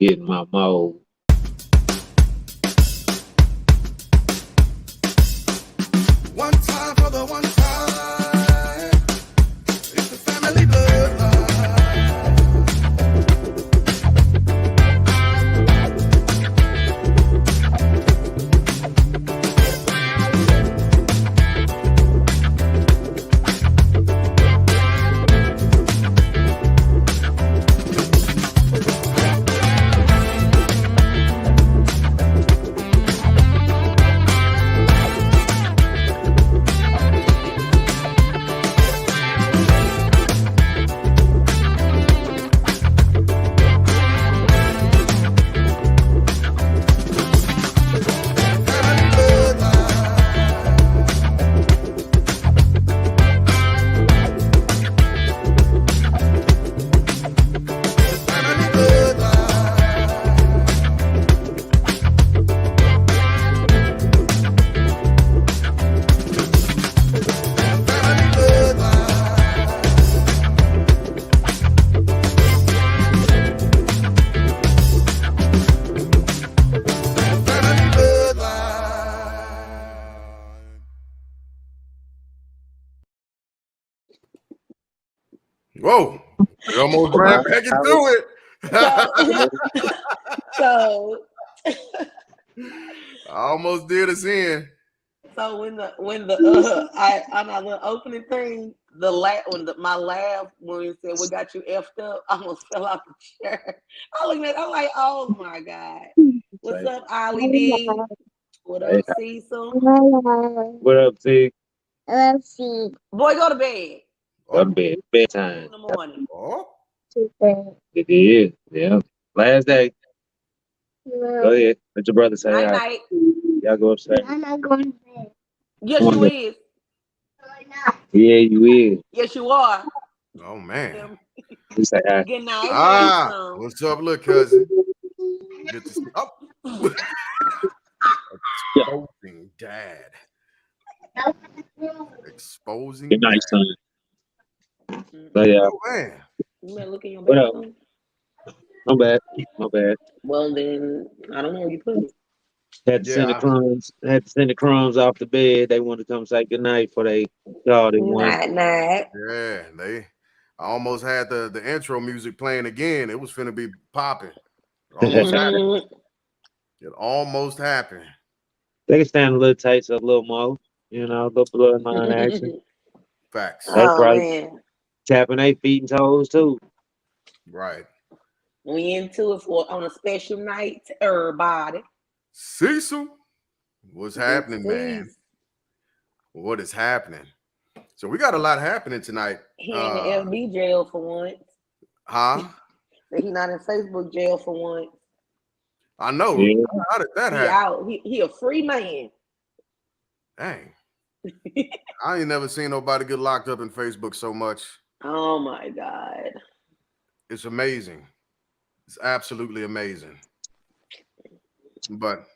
get in my mode. One time for the one time. It's the family bloodline. Whoa, we almost ran back into it. So I almost did us in. So when the on our little opening thing, my laugh when we said we got you effed up, I almost fell off the chair. I looked at, I'm like, oh my god, what's up, Ollie D? What up, Cecil? What up, T? Boy, go to bed. Go to bed. Bedtime. In the morning. Oh, It is. Yeah. Last day. Go ahead. Let your brother say Night hi. night. Y'all go upstairs. I'm not going to bed. Yes, Come on, you man. is. Yeah, you is. Yes, you are. oh man. You say hi. Good night. Ah, what's up, little cousin? Good to see. Oh, exposing dad. Exposing Good night, dad. son. So yeah. Oh man. You better look in your What up? bathroom. My bad. My bad. Well, then I don't know where you put it. Had to send the Yeah. crumbs. Had to send the crumbs off the bed. They wanted to come say goodnight before they called it one. Night. Yeah, I almost had the intro music playing again. It was finna be popping. Almost happened. It almost happened. They can stand a little taste of a little more, you know, a little bloodline action. Facts. They Oh probably man, tapping their feet and toes too. Right. we into it for on a special night to everybody. Cecil, what's happening, Please. man? What is happening? So we got a lot happening tonight. He ain't in FB jail for once. Huh? He not in Facebook jail for once. I know. Yeah. How did that He happen? out. He a free man. Dang. I ain't never seen nobody get locked up in Facebook so much. Oh my God. It's amazing. It's absolutely amazing. But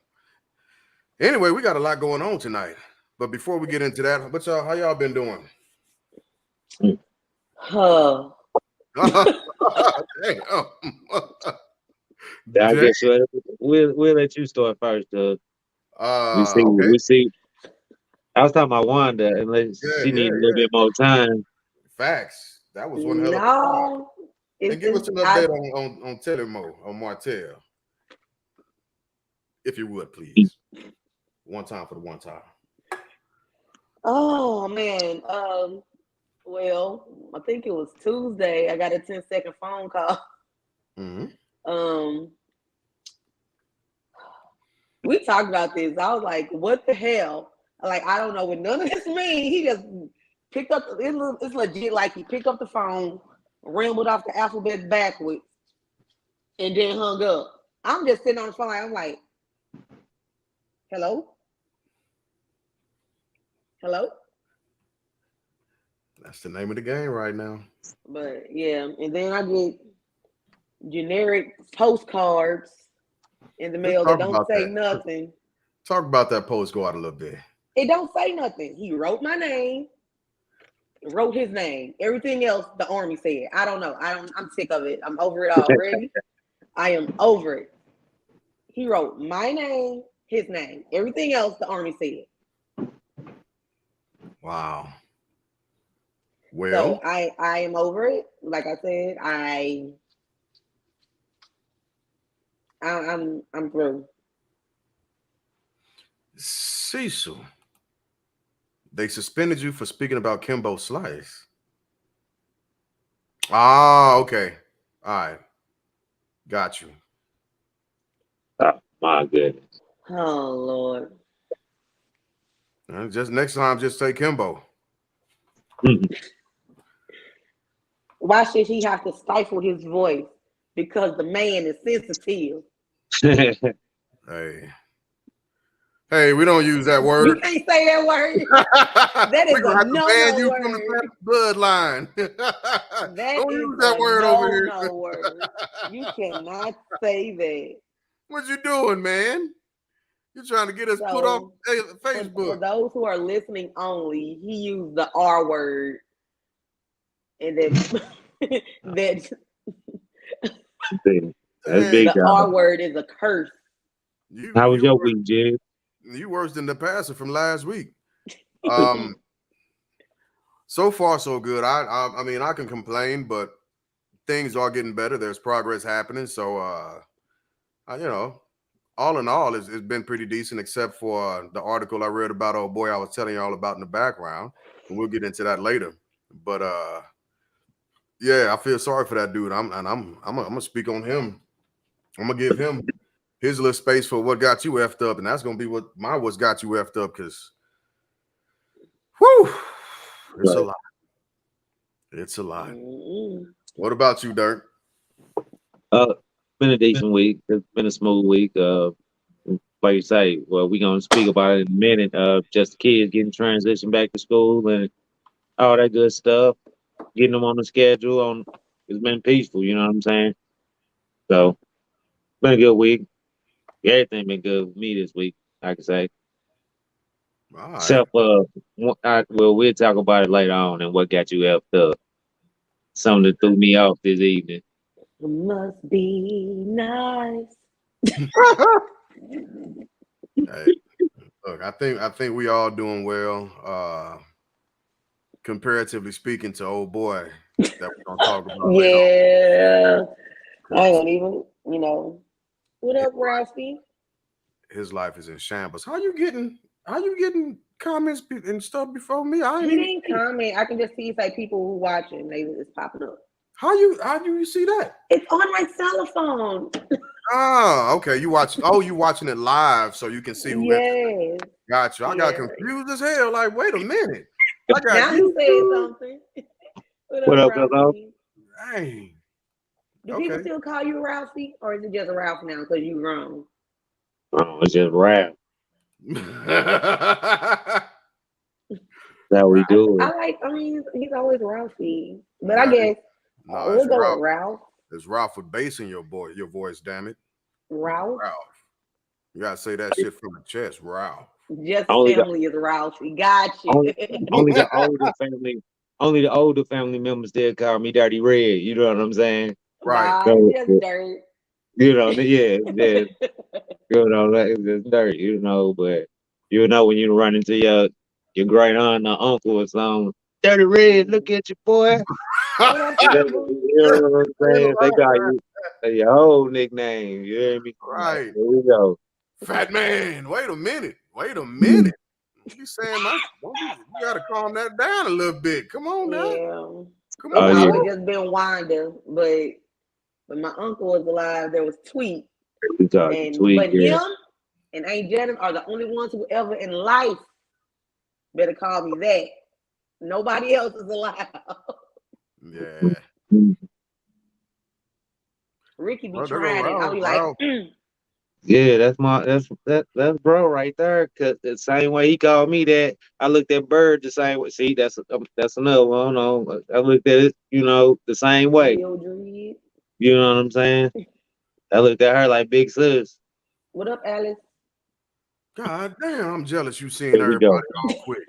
anyway, we got a lot going on tonight. But before we get into that, how y'all been doing? Huh. I guess we'll let you start first, Doug. Okay. We see. I was talking about Wanda, unless she needs a little bit more time. Facts. That was one hell of a No. And give us an update on Telemo, on Martell. If you would, please. One time for the one time. Oh man. Well, I think it was Tuesday. I got a 10-second phone call. Mm-hmm. We talked about this. I was like, what the hell? Like, I don't know what none of this means. He just picked up, it's legit, like he picked up the phone, rambled off the alphabet backwards, and then hung up. I'm just sitting on the phone, I'm like, hello? Hello? That's the name of the game right now. But yeah, and then I get generic postcards in the mail that don't say nothing. Talk about that postcard a little bit. It don't say nothing. He wrote my name, wrote his name. Everything else the Army said. I don't know. I'm sick of it. I'm over it already. I am over it. He wrote my name, his name. Everything else the Army said. Wow. So Well, I am over it. Like I said, I'm through. Cecil, they suspended you for speaking about Kimbo Slice. Ah, okay. All right. Got you. Oh my goodness. Oh Lord. Just next time, just say Kimbo. Why should he have to stifle his voice? Because the man is sensitive. Hey, we don't use that We word. can't say that word. That is We're gonna a have to ban no-no you from word. the bloodline. That Don't is use that a word over here. no word. You cannot say that. What you doing, man? You're trying to get us put off So for Facebook. those who are listening only, he used the R word, and that that That's Dang, big the R dog. word is a curse. How was your were, week, Jay? you worse than the passer from last week. So far so good. I mean I can complain, but things are getting better. There's progress happening. So you know, all in all, it's been pretty decent, except for the article I read about old boy I was telling y'all about in the background, and we'll get into that later. But yeah, I feel sorry for that dude. I'm gonna speak on him. I'm gonna give him his little space for what got you effed up, and that's gonna be what's got you effed up, because whew, it's a lot. It's a lot. Mm-mm. What about you, Dirk? Been a decent week. It's been a smooth week. Like you say, well, we're gonna speak about it in a minute. Just the kids getting transitioned back to school and all that good stuff. Getting them on the schedule. It's been peaceful. You know what I'm saying? So, been a good week. Everything been good with me this week. I can say. All right. Except well, we'll talk about it later on and what got you effed up. Something that threw me off this evening. It must be nice. Hey, look, I think we all doing well. Comparatively speaking to old boy that we're gonna talk about later on. Yeah. I ain't 'Cause gonna even, What up, Ralphie? his life is in shambles. How you getting comments and stuff before me? I ain't He even didn't see it. comment. I can just see like people who watching. It's popping up. How do you see that? It's on my cell phone. Oh, okay. You watching it live so you can see who entered. Yes. Got you. I got Yeah. confused as hell. Like, wait a minute. I got Now he said YouTube. something. What What up, up, Coco? Ralphie? Dang. Do people Okay. still call you Ralphie, or is it just Ralph now because you grown? Oh, it's just rap. That's how we do it. I mean, he's always Ralphie, but I Nah, guess no, we'll it's go with Ralph. Ralph. It's Ralph with bass in your voice, damn it. Ralph. Ralph. You gotta say that shit from the chest, Ralph. Just Only the family is Ralphie. Got you. only, only the older family, only the older family members still call me Dirty Red. You know what I'm saying? Right. Nah, So, it's just dirt. yeah, it's just dirt. But when you run into your great aunt or uncle or something, Dirty Red, look at you, boy. What up, Campbell? You know what I'm saying? They got you your whole nickname. You hear me? I'm like, Right. here we go. Fat man. Wait a minute. Wait a minute. You saying you gotta calm that down a little bit. Come on now. Yeah. Come It's Oh on yeah, always now. just been Wanda, but when my uncle was alive, there was Tweet, we talking tweet, but yeah. him and Aunt Janet are the only ones who ever in life better call me that. Nobody else is allowed. Yeah. Ricky be Well, there go trying it. I'll Ralph. be like, Ralph. Yeah, that's bro right there. Cause the same way he called me that, I looked at Bird the same way. See, that's another one. I looked at it, the same way. Mildred. You know what I'm saying? I looked at her like big sis. What up, Alice? God damn, I'm jealous you seeing There we everybody go. all quick.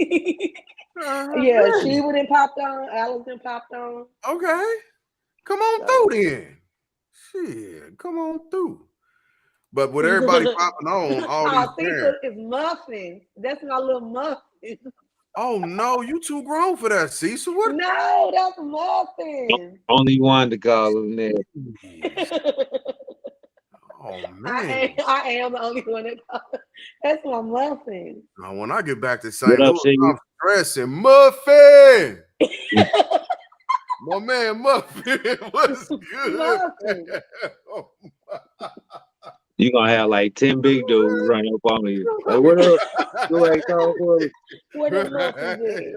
God Yeah, she damn. would have popped on. Alice done popped on. Okay. Come on So through then. Shit, come on through. But with everybody popping on, all these Cecil parents. is muffins. That's my little muffin. Oh no, you too grown for that, Cecil. What? No, that's muffins. Only one to call him that. Jeez. Oh man. I am the only one that that's my muffin. Now, when I get back to St. What up, Louis, Shiggy? I'm stressing. Muffin! My man Muffin, what's good? Muffin. You gonna have like 10 big dudes run up on you. Like, what up? Go back talk for me. What the muffins is?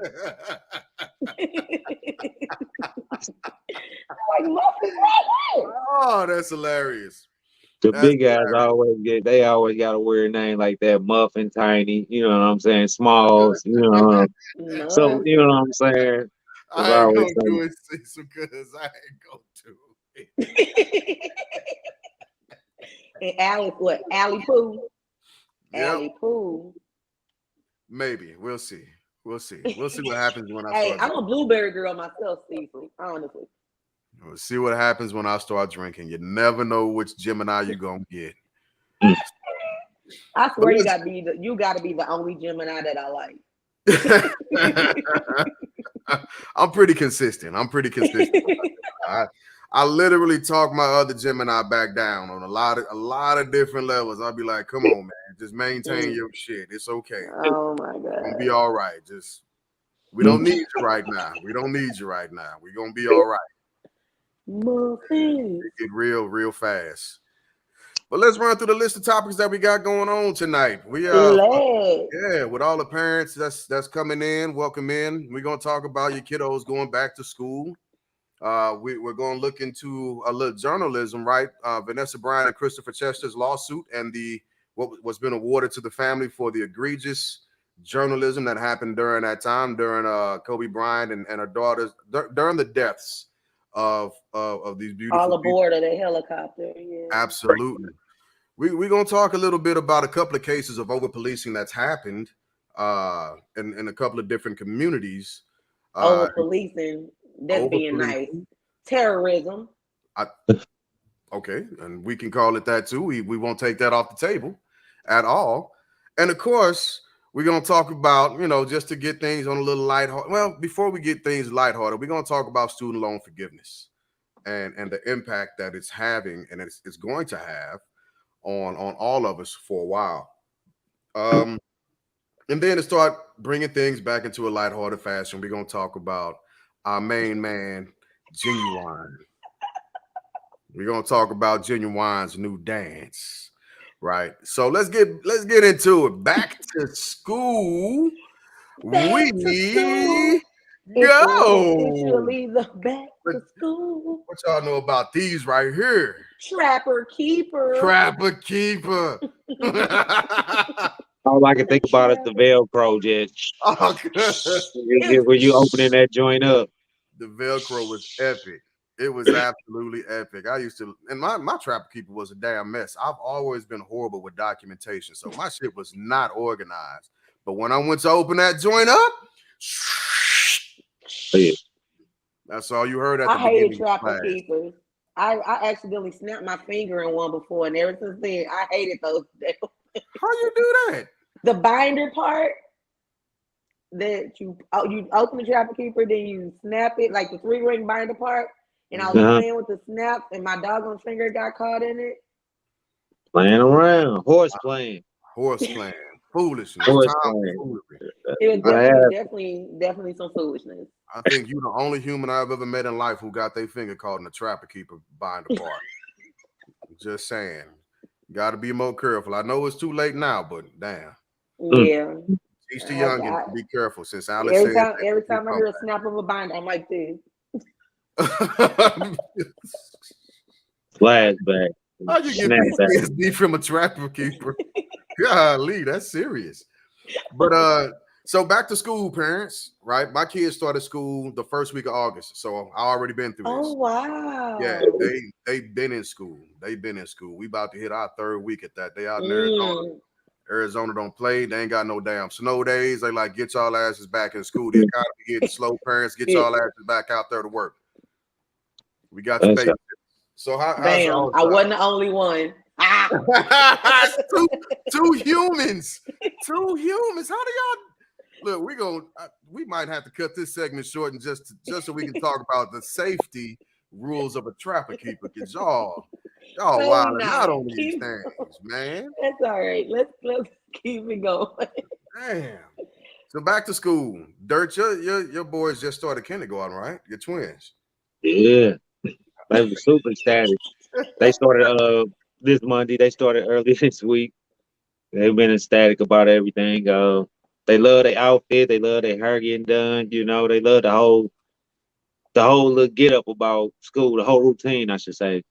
Like muffins right there. Oh, that's hilarious. The That's big guys hilarious. they always got a weird name like that. Muffin, Tiny, you know what I'm saying? Smalls, you know. So, you know what I'm saying? It's I ain't always gonna do something. it, Cecil, because I ain't gonna do it. And Allie, what? Allie Pooh. Yep, Allie Pooh. maybe. We'll see. We'll see. We'll see what happens when I Hey, start I'm drinking. a blueberry girl myself, Cecil. Honestly. We'll see what happens when I start drinking. You never know which Gemini you're gonna get. I But swear let's- you gotta be the only Gemini that I like. I'm pretty consistent. I literally talk my other Gemini back down on a lot of different levels. I'll be like, come on, man, just maintain your shit. It's okay. Oh my We're gonna god. be all right. We don't need you right now. We're gonna be all right. Muffins. Get real fast. But let's run through the list of topics that we got going on tonight. We Glad. yeah, with all the parents that's coming in, welcome in. We're gonna talk about your kiddos going back to school. We're going to look into a little journalism, right? Vanessa Bryant and Christopher Chester's lawsuit and what's been awarded to the family for the egregious journalism that happened during that time, during Kobe Bryant and her daughters, during the deaths of these beautiful All people. aboard of the helicopter. Yeah. Absolutely. We're going to talk a little bit about a couple of cases of over policing that's happened in a couple of different communities. Over policing. That's being nice. Terrorism. Okay, and we can call it that too. We won't take that off the table at all. And of course, we're going to talk about, just to get things on a little lighthearted. Well, before we get things lighthearted, we're going to talk about student loan forgiveness and the impact that it's having and it's going to have on all of us for a while. And then to start bringing things back into a lighthearted fashion, we're going to talk about our main man, Ginuwine. We're going to talk about Ginuwine's new dance, right? So let's get into it. Back to school. Back to school. Go. Back to school. What y'all know about these right here? Trapper Keeper. All I can think about is the Velcro just when you opening that joint up. The Velcro was epic. It was absolutely epic. I used to, and my Trapper Keeper was a damn mess. I've always been horrible with documentation, so my shit was not organized. But when I went to open that joint up, that's all you heard at the beginning. I hated Trapper Keepers. I accidentally snapped my finger in one before, and ever since then, I hated those. How you do that? The binder part that you open the Trapper Keeper, then you snap it like the 3-ring binder part. And I was playing with the snaps, and my doggone finger got caught in it. Playing around, horse playing, foolishness. Horse playing. It was definitely some foolishness. I think you're the only human I've ever met in life who got their finger caught in the Trapper Keeper binder part. Just saying, got to be more careful. I know it's too late now, but damn. Yeah. Teach the youngins to be careful. Since Alice every time I hear a snap of a binder, I'm like this. Flashback. How you get PTSD from a Trapper Keeper? Golly, that's serious. But so back to school, parents, right? My kids started school the first week of August, so I already been through this. Oh wow! Yeah, they've been in school. We about to hit our 3rd week at that. They out in Arizona. Arizona don't play. They ain't got no damn snow days. They like get y'all asses back in school. The economy getting slow. Parents, get y'all asses back out there to work. We got your baby. So how's Bam! y'all I wasn't the only one. Ah. two humans. Two humans. How do y'all look? We might have to cut this segment short and just so we can talk about the safety rules of a trapper keeper. Cause y'all No, we wilding out not. on these things, man. That's all right. Let's keep it going. Damn. So back to school. Dirt, your boys just started kindergarten, right? Your twins. Yeah, they were super ecstatic. They started this Monday. They started early this week. They've been ecstatic about everything. They love their outfit. They love their hair getting done. You know, they love the whole little get up about school, the whole routine, I should say.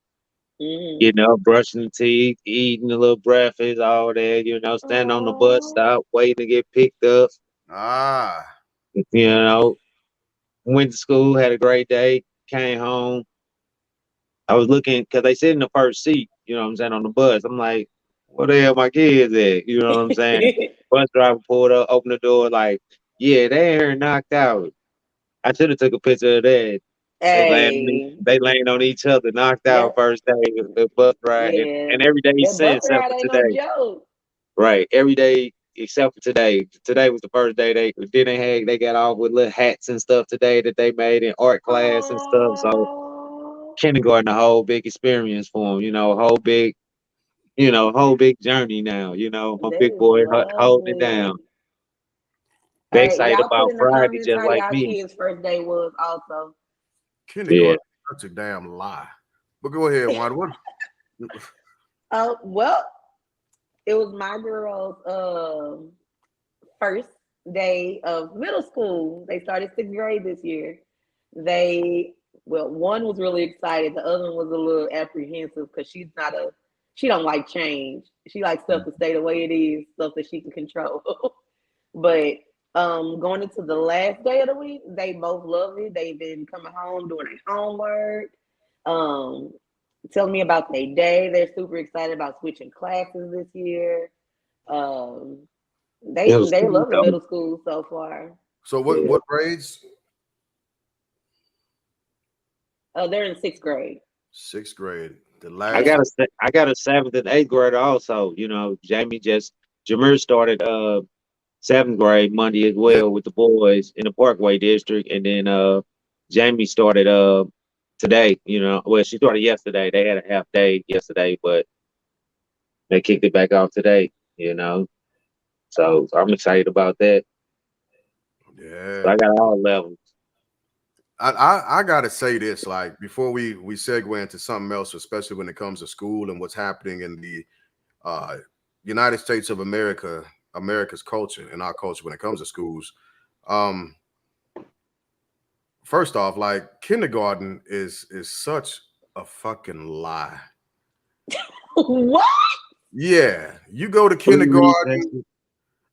Mm. Getting up, brushing the teeth, eating a little breakfast, all that. You know, standing on the bus Oh, stop, waiting to get picked up. Ah, You know, went to school, had a great day, came home. I was looking because they sit in the first seat. You know what I'm saying, on the bus. I'm like, where the hell my kids at? You know what I'm saying? Bus driver pulled up, opened the door, like, yeah, they ain't knocked out. I should have took a picture of that. hey, They laying on each other, knocked out yep, first day of the bus ride, yeah. and every day That since bus except ride for ain't no today. joke. Right, every day except for today. Today was the first day they got off with little hats and stuff today that they made in art class and stuff. So Oh, kindergarten, a whole big experience for them. You know, whole big journey now. You know, my that big is boy holding it down. lovely. They All right, excited y'all put about in the Friday comments just how like y'all me. kids' first day was also. Yeah. kindergarten. Such a damn lie. But go ahead, Wanda. What? Oh, well, it was my girl's first day of middle school. They started sixth grade this year. One was really excited. The other one was a little apprehensive because she don't like change. She likes stuff to stay the way it is, stuff that she can control. But going into the last day of the week, they both love it. They've been coming home doing their homework, um, telling me about their day. They're super excited about switching classes this year. Um, Middle they school, love the though. middle school so far. So Yeah. what grades? They're in sixth grade. Sixth grade. The I last. got Yeah. a seventh and eighth grader also. You know, Jameer started seventh grade Monday as Yeah. well with the boys in the Parkway district, and then Jamie started today. You know, well she started yesterday. They had a half day yesterday, but they kicked it back off today. You know, so I'm excited about that. But Yeah. I got all levels. I gotta say this, like before we segue into something else, especially when it comes to school and what's happening in the uh United States of America, America's culture and our culture when it comes to schools. Um, First off, like kindergarten is such a fucking lie. What? Yeah, you go to Three kindergarten. recesses.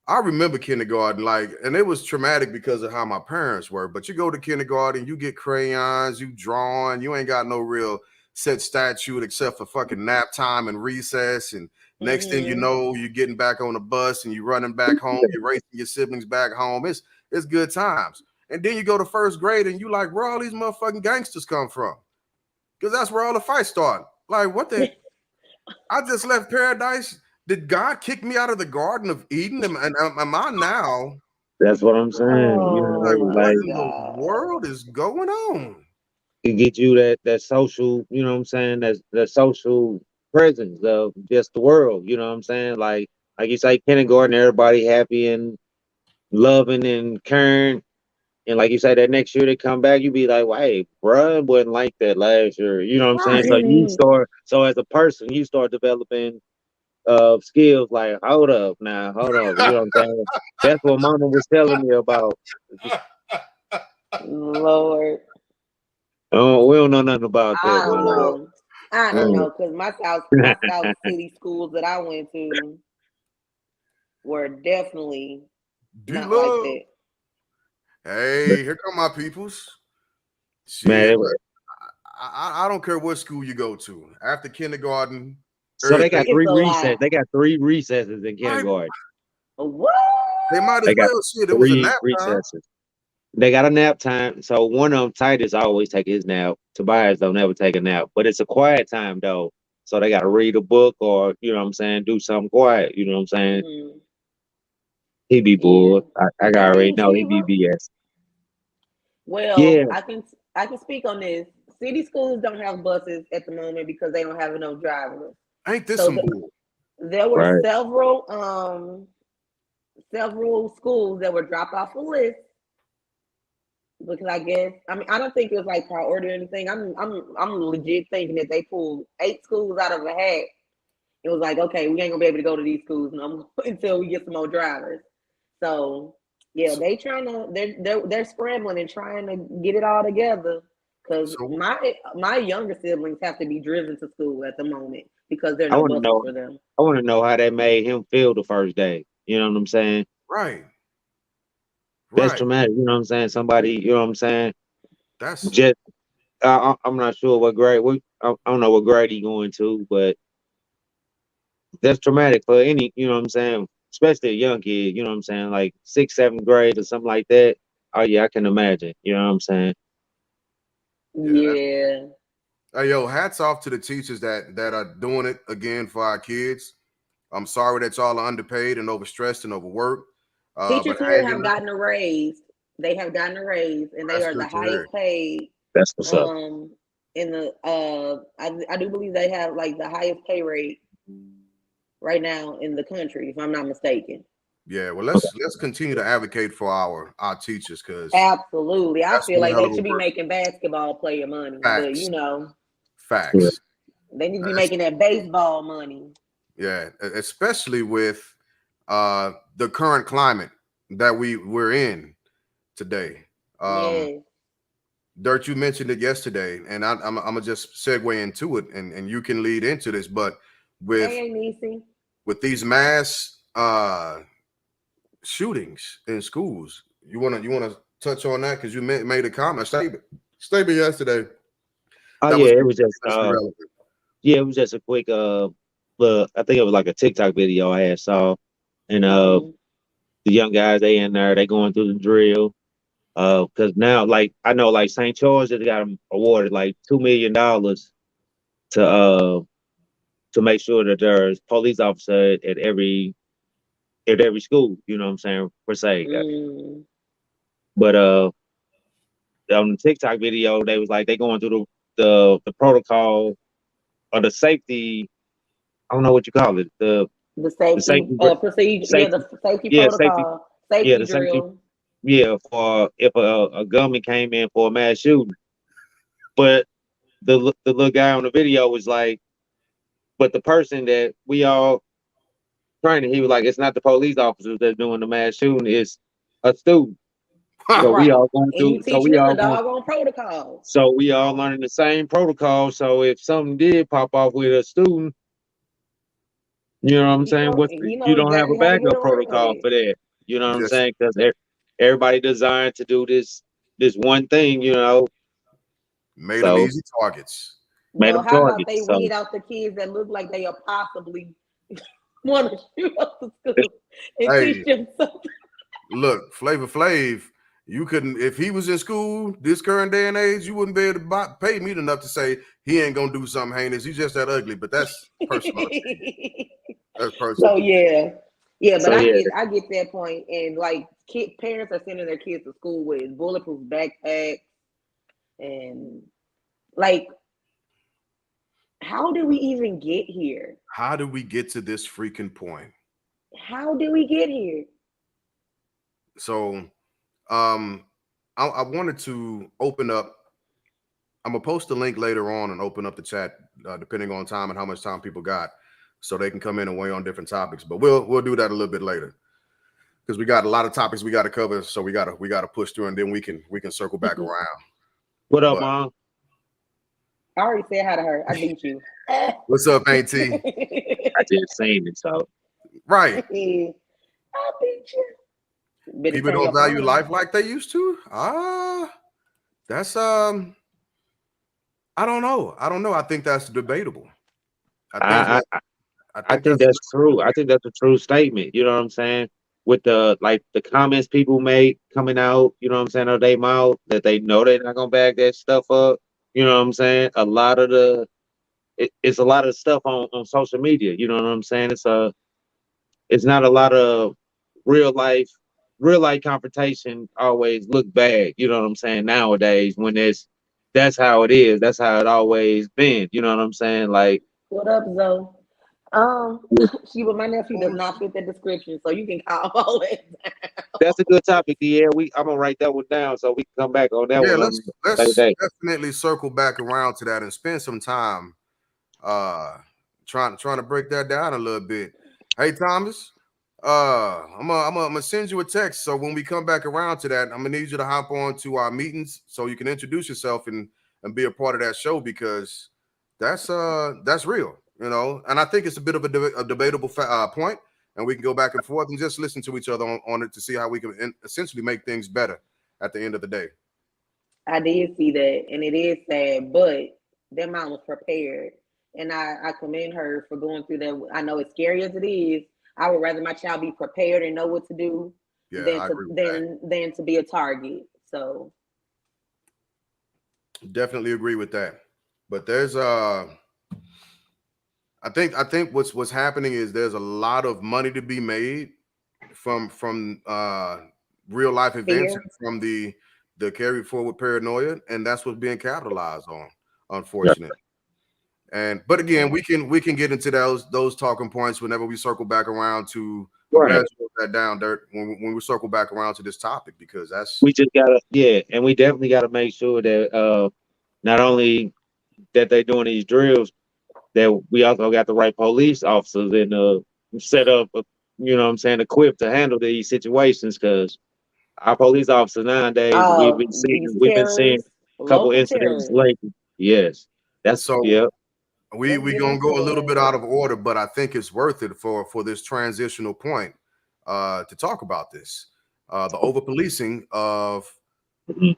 I remember kindergarten, like, and it was traumatic because of how my parents were. But you go to kindergarten, you get crayons, you drawing, you ain't got no real set statute except for fucking nap time and recess. And next thing you Hmm. know, you're getting back on the bus and you're running back home, you're racing your siblings back home. It's good times. And then you go to first grade and you like, where all these motherfucking gangsters come from? Because that's where all the fights start. Like, what the I just left paradise. Did God kick me out of the Garden of Eden? Am I now? That's what I'm saying. You Oh Like, know, what my like in the God. world is going on? it get you that social. You know what I'm saying? That social presence of just the world. You know what I'm saying? Like you say, kindergarten, everybody happy and loving and caring. And like you say, that next year they come back, you be like, well, hey, bruh, it wasn't like that last year. You know what I'm saying? Right. So as a person, you start developing skills like, hold up now, hold up. You know what I'm saying? That's what mama was telling me about. Lord. Oh, we don't know nothing about I that, don't Oh, know. I don't man. know because my South City schools that I went to were definitely D not like Love. that. Hey, here come my peoples. Shit, Man, look, I don't care what school you go to. After kindergarten, so they everything. got It's three a recess. lie. They got three recesses in Right? kindergarten. What? They might as They got well. Shit, it was a three nap time. recesses. They got a nap time. So one of them, Titus, always take his nap. Tobias don't ever take a nap, but it's a quiet time though. So they got to read a book or you know what I'm saying, do something quiet. You know what I'm saying? Mm, He be yeah. bored. I I already mean, know he be Kiva. BS. Well, Yeah, I can speak on this. City schools don't have buses at the moment because they don't have enough drivers. Ain't this So some bull? there were right. several schools that were dropped off a list because I guess I don't think it was like priority or anything. I'm legit thinking that they pulled 8 schools out of a hat. It was like, okay, we ain't gonna be able to go to these schools no more until we get some more drivers. So yeah, So, they're scrambling and trying to get it all together. Cause so, my younger siblings have to be driven to school at the moment because there are I no want to buses know. for them. I want to know how that made him feel the first day. You know what I'm saying? right, That's right. traumatic. You know what I'm saying? Somebody. You know what I'm saying? That's Just I'm not sure what grade. I don't know what grade he going to, but that's traumatic for any. You know what I'm saying? Especially a young kid. You know what I'm saying? Like sixth, seventh grade or something like that. Oh yeah, I can imagine. You know what I'm saying? yeah. That's Yeah. hey yo. Hats off to the teachers that are doing it again for our kids. I'm sorry that y'all are underpaid and overstressed and overworked. But Teachers here hey, you have know gotten a raise. They have gotten a raise and they that's are the good to hear. highest paid That's what's up. in the I do believe they have like the highest pay rate right now in the country, if I'm not mistaken. Yeah, well, Okay. let's continue to advocate for our teachers because Absolutely. I that's feel one like hell they of a should be work. making basketball player money, but Facts, Yeah. facts. they need to be It's- making that baseball money. yeah, especially with the current climate that we're in today. Um, Yes. Dirt, you mentioned it yesterday, and I'm gonna just segue into it, and you can lead into this. But with Hey, Nisi. these mass shootings in schools, you wanna touch on that because you made a comment statement yesterday Oh that yeah, was it was just especially relevant. yeah, it was just a quick I think it was like a TikTok video I had saw, and Mm-hmm. the young guys they in there they going through the drill. Because now like I know like St. Charles just got awarded like $2 million to make sure that there's police officer at every school. You know what I'm saying per se. Mm. But on the TikTok video they was like they going through the protocol or the safety. I don't know what you call it. The The safety safety procedure, yeah, safety the safety yeah safety protocol, yeah safety the safety drill. yeah for if a gunman came in for a mass shooting. But the little guy on the video was like, but the person that we all training, he was like, it's not the police officers that's doing the mass shooting, it's a student. So we Right. all going And you through. So teaching we them the all going. doggone protocol. So we all learning the same protocol. So if something did pop off with a student, you know what I'm saying? He know You don't have a exactly how to get backup around protocol it. for that. You know what I'm Just saying? Because everybody designed to do this one thing. You know, made them so easy targets. made Well, them how about targets. they So weed out the kids that look like they are possibly want to shoot up the school and teach Hey, them something? look, Flavor Flav, you couldn't if he was in school this current day and age, you wouldn't be able to pay me enough to say he ain't gonna do something heinous. He's just that ugly. But that's personal opinion. That's So personal. yeah, yeah, but so yeah, I get that point, and like parents are sending their kids to school with bulletproof backpacks, and like, how do we even get here? How do we get to this freaking point? How do we get here? So, um, I wanted to open up. I'm gonna post the link later on and open up the chat, depending on time and how much time people got, so they can come in and weigh on different topics. But we'll do that a little bit later because we got a lot of topics we got to cover. So we gotta push through, and then we can circle back around. what up, But mom? I already said hi to her. I beat you. I what's up, Auntie? I just seen it. So Right. beat you. Better People turn don't your value phone off. life like they used to. That's I don't know. I don't know. I think that's debatable. I think I that I, I I think think that's a that's little bit true. I debatable. think that's a true statement. You know what I'm saying? with the like the comments people make coming out, you know what I'm saying, of their mouth that they know they're not gonna back that stuff up. You know what I'm saying? A lot of it's a lot of stuff on social media. You know what I'm saying? It's not a lot of real life real life confrontation always look bad. You know what I'm saying? Nowadays, when that's how it is. That's how it always been. You know what I'm saying? Like What up, Zoe? She, but my nephew does not fit that description, so you can call all that. that's a good topic, yeah. I'm gonna write that one down so we can come back on that Yeah, one let's on the let's day. definitely circle back around to that and spend some time uh trying to break that down a little bit. Hey Thomas, I'm gonna send you a text. So when we come back around to that, I'm gonna need you to hop on to our meetings so you can introduce yourself and be a part of that show because that's real, you know. And I think it's a bit of a debatable point, and we can go back and forth and just listen to each other on it to see how we can essentially make things better at the end of the day. I did see that, and it is sad, but that mom was prepared, and I commend her for going through that. I know as scary as it is, I would rather my child be prepared and know what to do Yeah, than I to agree with that. than to be a target. So Definitely agree with that. But there's I think what's happening is there's a lot of money to be made from real life events fear. and from the carry forward paranoia, and that's what's being capitalized on, Yeah. unfortunately. And but again, we can get into those talking points whenever we circle back around to. I'm Right. glad you wrote that down, Dirt. When we circle back around to this topic, because that's We just gotta, yeah, and we definitely gotta make sure that not only that they're doing these drills, that we also got the right police officers and set up, you know what I'm saying, equipped to handle these situations. Because our police officers nowadays, These we've been seeing terrorists, a couple local incidents terrorists. lately. Yes, that's so. yeah, Let's We get gonna into go a little bit it. out of order, but I think it's worth it for this transitional point to talk about this. The over policing of Mhm.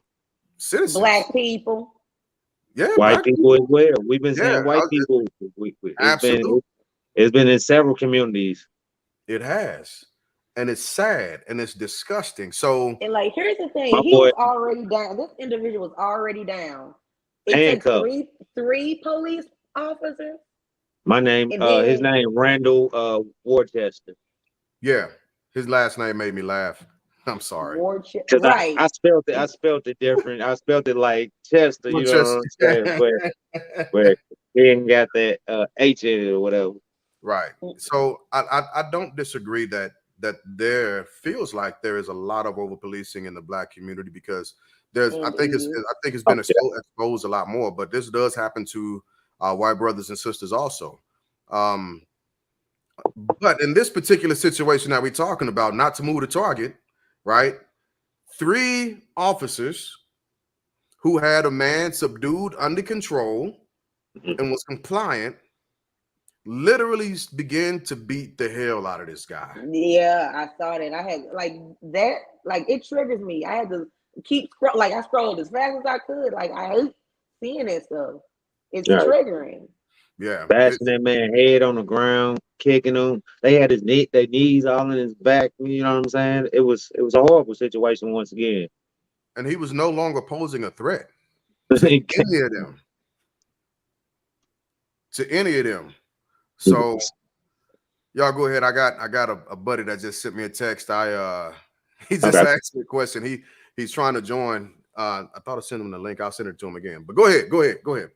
citizens. Black people. Yeah, White black people as people. well. We've been Yeah, seeing white people. absolutely. It's been in several communities. It has, and it's sad and it's disgusting. So And like, here's the My thing: he boy was already down. This individual was already down. It takes handcuffed. three police officers, and His then name Randall Worcester. yeah, his last name made me laugh. I'm sorry. Cause Right. I spelled it different. I spelled it like Chester, you know what Just I'm saying? Where he ain't got that H in it or whatever. right. So I don't disagree that there feels like there is a lot of over policing in the black community because Indeed. I think it's Oh, been yeah. exposed a lot more, but this does happen to white brothers and sisters also. Um, but in this particular situation that we're talking about, not to move the target, right? Three officers who had a man subdued under control and was compliant literally began to beat the hell out of this guy. Yeah, I saw that. I had like that. Like it triggers me. I had to keep like I scrolled as fast as I could. Like I hate seeing that stuff. It's Right. triggering. Yeah, Bashing that man head on the ground, kicking him. They had their knees all in his back. You know what I'm saying? It was a horrible situation once again. and he was no longer posing a threat to any of them. To any of them. So y'all go ahead. I got a buddy that just sent me a text. He just Okay. asked me a question. He's trying to join. I thought I sent him the link. I'll send it to him again. But go ahead.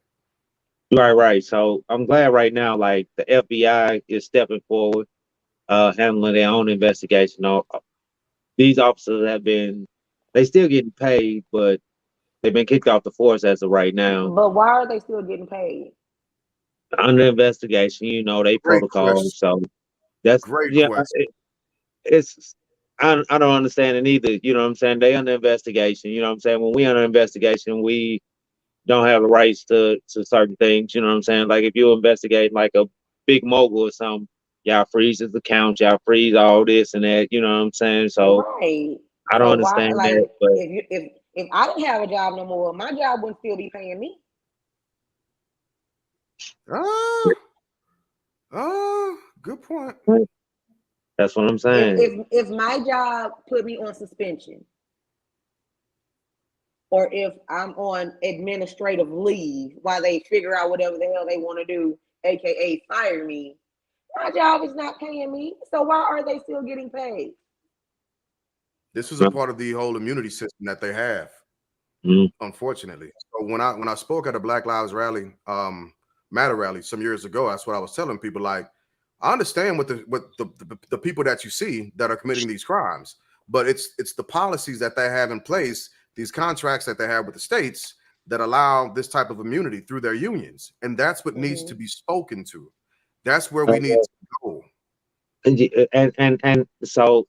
Right. So I'm glad right now, like the FBI is stepping forward, handling their own investigation. These officers they still getting paid, but they've been kicked off the force as of right now. But why are they still getting paid? Under investigation, they Great protocol. question. So that's Great yeah. question. It's I don't understand it either. You know what I'm saying? They under investigation. You know what I'm saying? When we under investigation, we don't have the rights to certain things. You know what I'm saying? Like if you investigate like a big mogul or something, y'all freeze his account, y'all freeze all this and that. You know what I'm saying? So Right. I don't So why understand that, like but if I didn't have a job no more, my job wouldn't still be paying me. Uh, good point. That's what I'm saying. If my job put me on suspension, or if I'm on administrative leave while they figure out whatever the hell they want to do, aka fire me, my job is not paying me. So why are they still getting paid? This is a part of the whole immunity system that they have, Mm-hmm. unfortunately. So when I spoke at a Black Lives Rally, Matter rally some years ago, that's what I was telling people. Like, I understand what the people that you see that are committing these crimes, but it's the policies that they have in place, these contracts that they have with the states that allow this type of immunity through their unions, and that's what needs to be spoken to. That's where we need to go. And so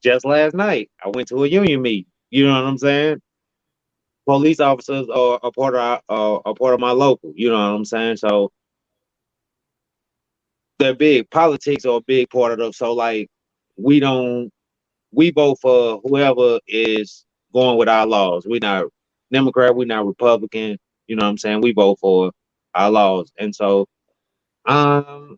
just last night I went to a union meet. You know what I'm saying? Police officers are a part of my local. You know what I'm saying? So they're big. Politics are a big part of them. So like we don't we vote for whoever is going with our laws. We're not Democrat. We're not Republican. You know what I'm saying? We vote for our laws. And so um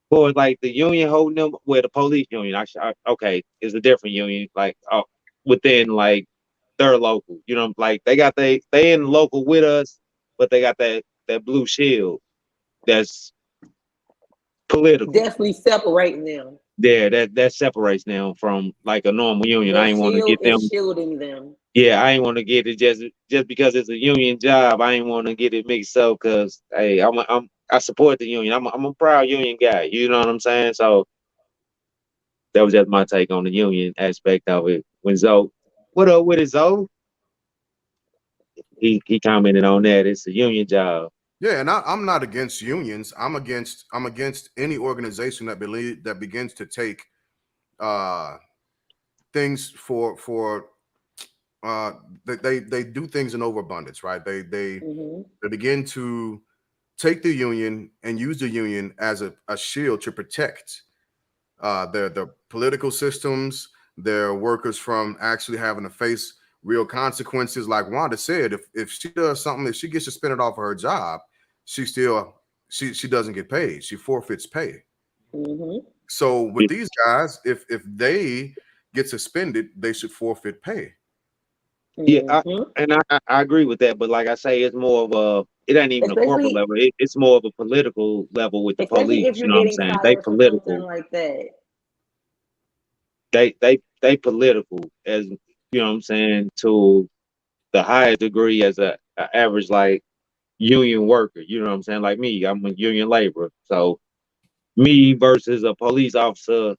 for like the union holding them, well, the police union, okay, is a different union, like within like their local, you know, like they in local with us, but they got that blue shield that's political. Definitely separating them. Yeah, that separates them from like a normal union. I Their ain't want to shield get is them. shielding them. Yeah, I ain't want to get it just because it's a union job. I ain't want to get it mixed up because hey, I support the union. I'm a proud union guy. You know what I'm saying? So that was just my take on the union aspect of it. When Zoe, what up with it, Zoe? He commented on that. It's a union job. Yeah, and I'm not against unions. I'm against any organization that begins to take uh things for uh they do things in overabundance, right? Hmm. They begin to take the union and use the union as a shield to protect their political systems, their workers from actually having to face real consequences. Like Wanda said, if she does something, if she gets suspended off of her job, she still she doesn't get paid. She forfeits pay. Hmm. So with these guys, if they get suspended, they should forfeit pay. Yeah, Hmm. and I agree with that. But like I say, it's more of a it ain't even a corporate Especially level. It's more of a political level with the especially police. if You you're know what I'm getting saying? They fired for something political. like that. They political as you know what I'm saying to the highest degree as a average like union worker. You know what I'm saying? Like me, I'm a union laborer. So me versus a police officer,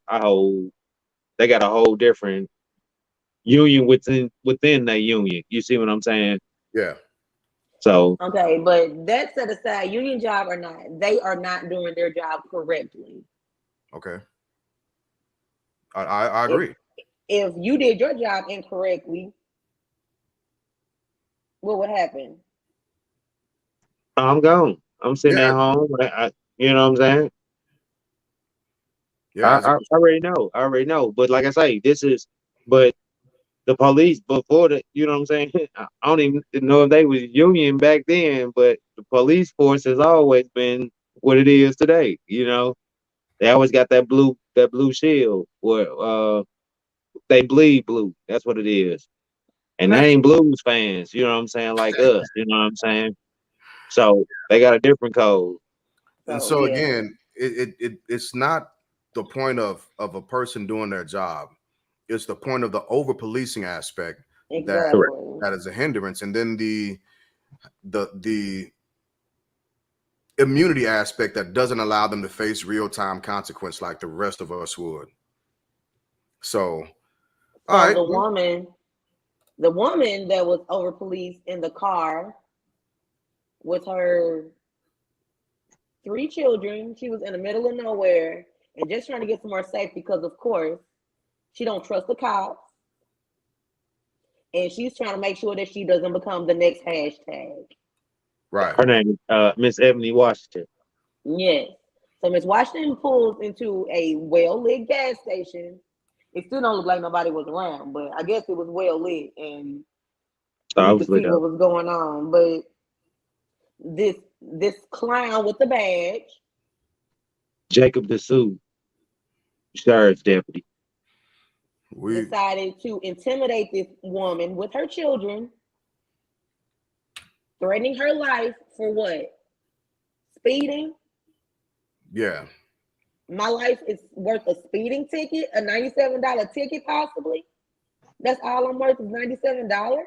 they got a whole different union within that union. You see what I'm saying? Yeah. So Okay, but that set aside, union job or not, they are not doing their job correctly. Okay. I If agree. if you did your job incorrectly, what would happen? I'm gone. I'm sitting Yeah. at home. You know what I'm saying? Yeah. I already know. I already know. But like I say, but the police before the, you know what I'm saying? I don't even know if they was union back then, but the police force has always been what it is today. You know, they always got that blue shield where they bleed blue. That's what it is. and And that's they ain't blues fans. You know what I'm saying? Like us. You know what I'm saying? So they got a different code. and So so yeah, again, it's not the point of a person doing their job. It's the point of the over policing aspect that Correct. exactly. that is a hindrance, and then the immunity aspect that doesn't allow them to face real time consequence like the rest of us would. So, all So right, the woman that was over police in the car with her three children, she was in the middle of nowhere and just trying to get some more safety because of course she don't trust the cops and she's trying to make sure that she doesn't become the next hashtag. right, Her name is Miss Ebony Washington. Yes. So Miss Washington pulls into a well lit gas station. It still don't look like nobody was around, but I guess it was well lit and you could Obviously, see what though. was going on. But this clown with the badge, Jacob the Sioux. sheriff's deputy. We decided to intimidate this woman with her children, threatening her life for what? Speeding. yeah. My life is worth a speeding ticket, a $97 ticket, possibly. That's all I'm worth is $97.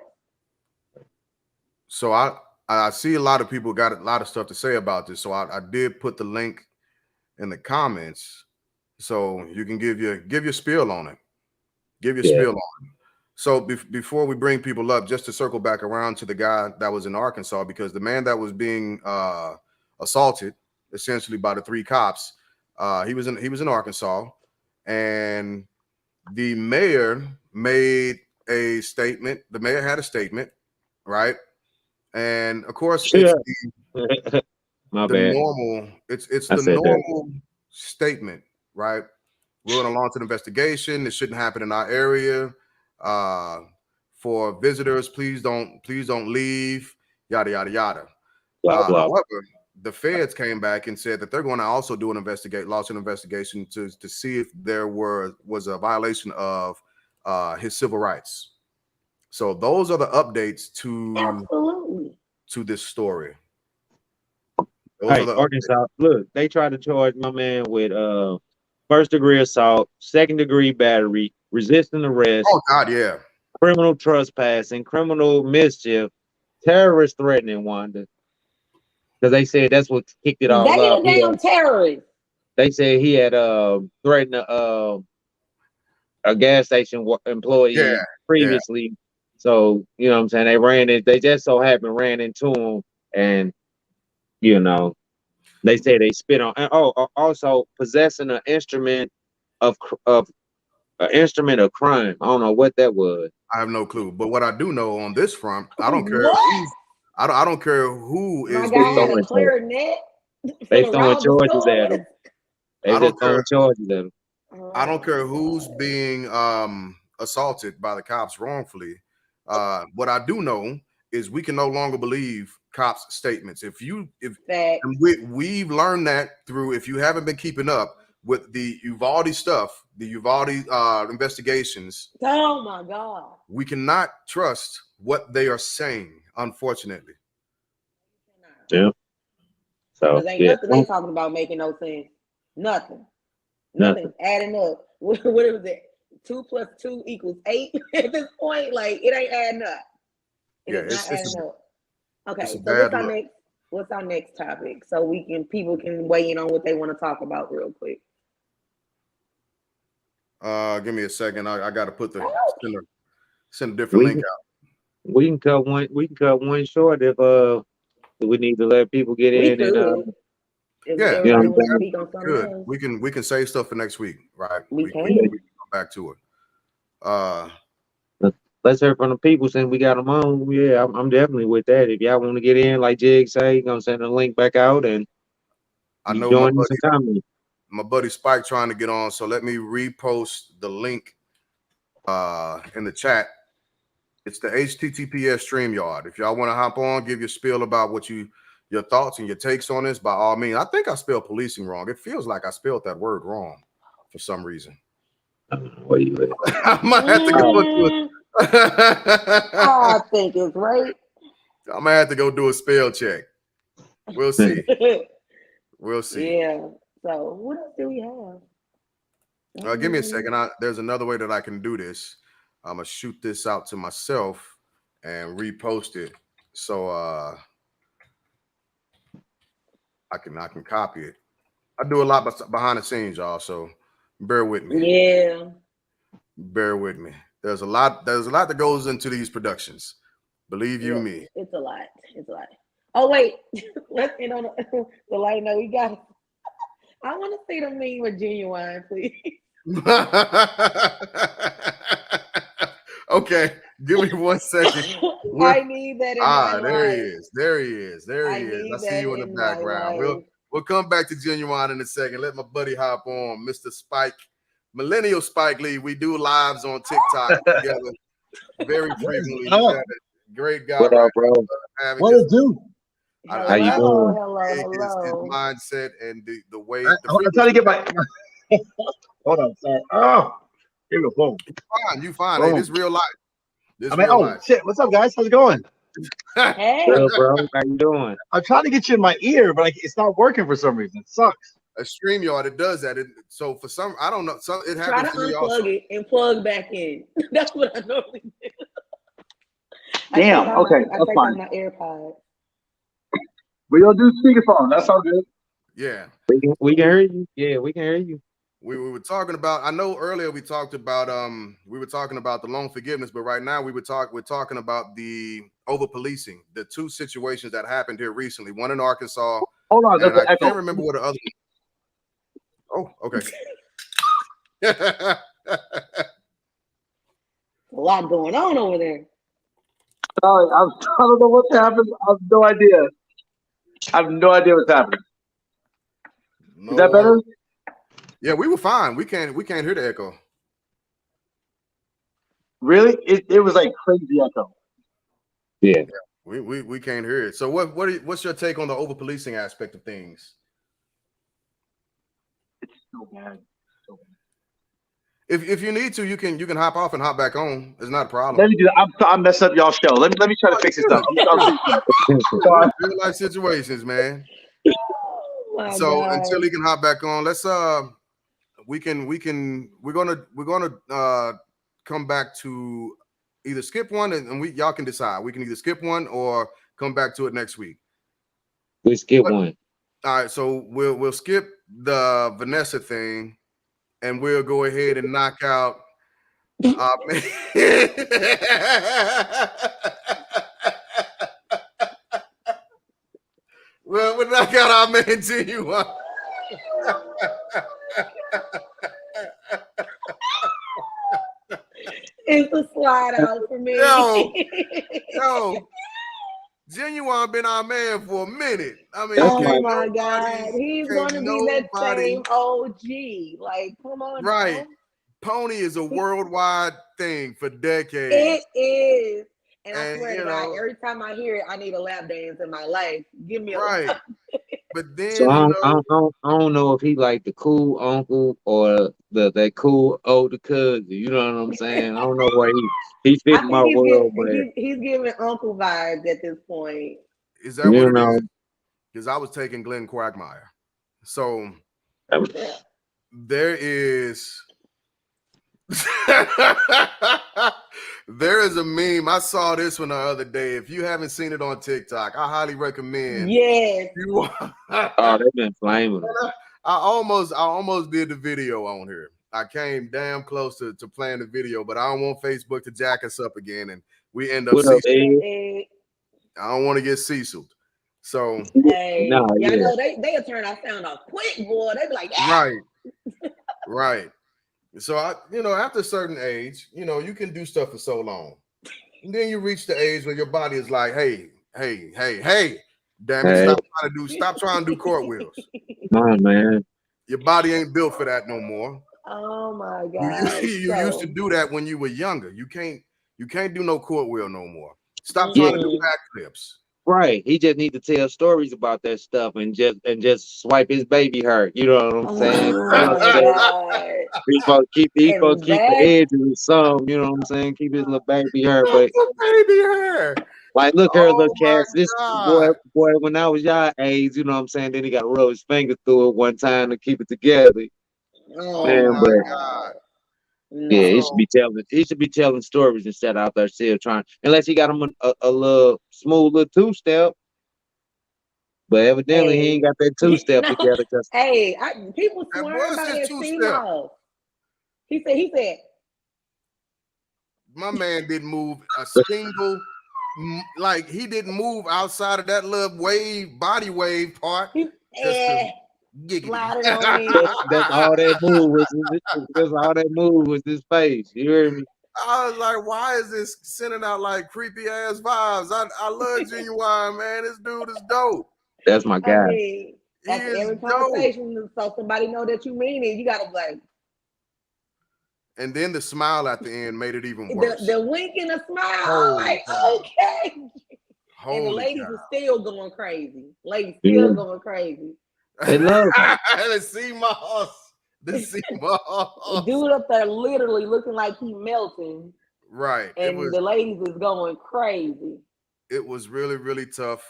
So I see a lot of people got a lot of stuff to say about this. So I did put the link in the comments so you can give your spiel on it. Give your spiel on it. So before we bring people up, just to circle back around to the guy that was in Arkansas, because the man that was being assaulted essentially by the 3 cops, he was in Arkansas, and the mayor made a statement. The mayor had a statement, right? And of course, it's My the bad. normal. It's I the said that. normal statement, right? We're going to launch an investigation. This shouldn't happen in our area. For visitors, please don't leave. Yada yada yada. Blah blah. However, the feds came back and said that they're going to also do launch an investigation to see if there was a violation of his civil rights. So those are the updates Absolutely. to this story. Those Hey, are the Arkansas. Look, they tried to charge my man with first-degree assault, second-degree battery, resisting arrest, oh God, yeah. criminal trespassing, criminal mischief, terrorist threatening Wanda. Because they said that's what kicked it all They off. a damn terrorist. They said he had threatened a gas station employee Yeah, previously. So, you know what I'm saying? They ran it. They just so happened ran into him, and you know, they say they spit on. And also possessing an instrument of an instrument of crime. I don't know what that was. I have no clue. But what I do know on this front, I don't care. What? I don't care who My is guy being. had a clarinet. They finna throwing rob the charges store at with him. it. They I just don't throwing care. charges at him. I don't care who's being assaulted by the cops wrongfully. What I do know is we can no longer believe cops' statements. If Fact. we've learned that through, if you haven't been keeping up with the Uvalde stuff, the Uvalde investigations, Oh my God. we cannot trust what they are saying, unfortunately. Yeah. So Because ain't yeah, nothing they talking about making no sense. Nothing. nothing. Nothing adding up. What is it? 2 + 2 = 8 at this point. Like it ain't adding up. It Yeah, is not adding up. Okay, it's a so bad look. what's our next topic? So people can weigh in on what they want to talk about real quick. Give me a second. I got to put send a different We link out. we can cut one. We can cut one short if we need to let people get We in and could. If Yeah, everybody we want to speak on something good. else. We can save stuff for next week, right? We We can. can come back to it. let's hear from the people since we got them on. Yeah, I'm definitely with that. If y'all want to get in, like Jig say, gonna send the link back out and I know join us in comment. my buddy Spike trying to get on, so let me repost the link in the chat. It's the HTTPS StreamYard. If y'all want to hop on, give your spiel about your thoughts and your takes on this, by all means. I think I spelled policing wrong. It feels like I spelled that word wrong for some reason. Where you at? I might have to go do I think it's right. I might have to go do a spell check. We'll see. We'll see. Yeah. So what else do we have? Give me a second. There's another way that I can do this. I'm gonna shoot this out to myself and repost it, so I can copy it. I do a lot behind the scenes, y'all. So bear with me. Yeah. Bear with me. There's a lot that goes into these productions. Believe you me. It's a lot. It's a lot. Oh wait, let's end on the light note. We got. I want to see the meme with Ginuwine, please. Okay, give me 1 second. I need that in my life. There he is. There he is. There he is. I see you in the background. We'll come back to Ginuwine in a second. Let my buddy hop on, Mr. Spike, Millennial Spike Lee. We do lives on TikTok together very frequently. Great guy. What up, bro? What it do? How you doing? Hello. His mindset and the way. I'm trying to get my Hold on, sorry. Oh, here we go. Boom. You fine. Hey, Boom. this real life. This I mean, real oh life. shit! What's up, guys? How's it going? Hey, Well, bro, how you doing? I'm trying to get you in my ear, but it's not working for some reason. It sucks. A StreamYard, it does that. So for some, I don't know. Some it try happens to to me unplug also. it and plug back in. That's what I normally do. Damn. Okay, I that's take fine. out my AirPods. We're gonna do speakerphone. That's all good. Yeah. We can hear you. Yeah, we can hear you. We were talking about. I know earlier we talked about we were talking about the loan forgiveness, but right now we're talking about the over policing, the two situations that happened here recently. One in Arkansas, Hold on, and there's I an echo. can't remember what the other. Oh, okay. A lot going on over there. Sorry, I don't know what happened. I have no idea. I have no idea what's happening. Is that better? Yeah, we were fine. We can't hear the echo. Really? It was like crazy echo. Yeah. We can't hear it. So what's your take on the over policing aspect of things? It's so bad. So bad. If you need to, you can hop off and hop back on. It's not a problem. Let me do that. I'm messing up y'all's show. Let me try to fix this stuff. Sorry. Real life situations, man. Oh my So God. until he can hop back on, let's we're gonna come back to either skip one and y'all can decide. We can either skip one or come back to it next week. We skip one. All right, so we'll skip the Vanessa thing and we'll go ahead and knock out we'll knock out our man Ginuwine. It's a slide out for me. Yo, Ginuwine been our man for a minute. I mean, oh my God, he's going to be that nobody- same OG. Like, come on, right? now. Pony is a worldwide thing for decades. It is, and I And, swear to God, every time I hear it, I need a lap dance in my life. Give me a lap. But then So I don't know if he like the cool uncle or that cool older cousin. You know what I'm saying? I don't know where he fit I my think world, but he's giving uncle vibes at this point. is that what it is? Because I was taking Glenn Quagmire. So there is there is a meme. I saw this one the other day. If you haven't seen it on TikTok, I highly recommend. Yes. Oh, they've been flaming. I almost did the video on here. I came damn close to playing the video, but I don't want Facebook to jack us up again and we end up Hey. I don't want to get Ceciled. So hey, y'all know they'll turn our sound off quick, boy. They be like, ah. Right. So after a certain age, you can do stuff for so long. And then you reach the age where your body is like, hey, damn it, stop trying to do cartwheels. Come on, man. Your body ain't built for that no more. Oh my God. You used to do that when you were younger. You can't do no cartwheel no more. Stop trying to do backflips. Right. He just need to tell stories about that stuff and just swipe his baby hurt. You know what I'm saying? He's supposed to keep the edge of his song, you know what I'm saying? Keep his little baby hair. But baby hair. Like, look her, little Cass. This boy, when I was y'all age, you know what I'm saying? Then he got to rub his finger through it one time to keep it together. Man, but God. Yeah, he should be telling stories instead of out there still trying. Unless he got him a little smooth little two-step. But evidently he ain't got that two-step together. People swear about that two-step. He said. My man didn't move a single, like he didn't move outside of that little body wave part. That's all that move was. That's all that move was his face. You hear me? I was like, why is this sending out like creepy ass vibes? I love Ginuwine, man. This dude is dope. That's my guy. I mean, after every conversation, so somebody know that you mean it. You gotta like. And then the smile at the end made it even worse. The wink and the smile, okay. And the ladies are still going crazy. Ladies still going crazy. They love the sea moss. Dude up there literally looking like he melting, Right. and the ladies is going crazy. It was really, really tough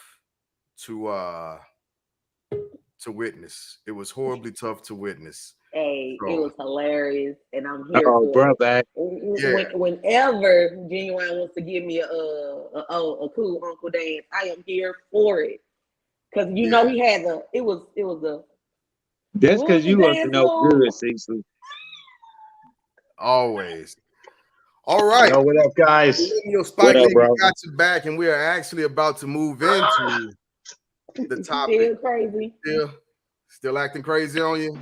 to witness. It was horribly tough to witness. Hey, it So, was hilarious, and I'm here Oh, for bro, it. back. yeah. Whenever Ginuwine wants to give me a cool Uncle dance, I am here for it. Cause you know he had it was the That's what was because the you up to dance no move? good, Cecily. Always. All right. Yo, what up, guys? Millennial What Spike up, Lee, we bro? got you back, and we are actually about to move into the topic. Still crazy. Still acting crazy on you.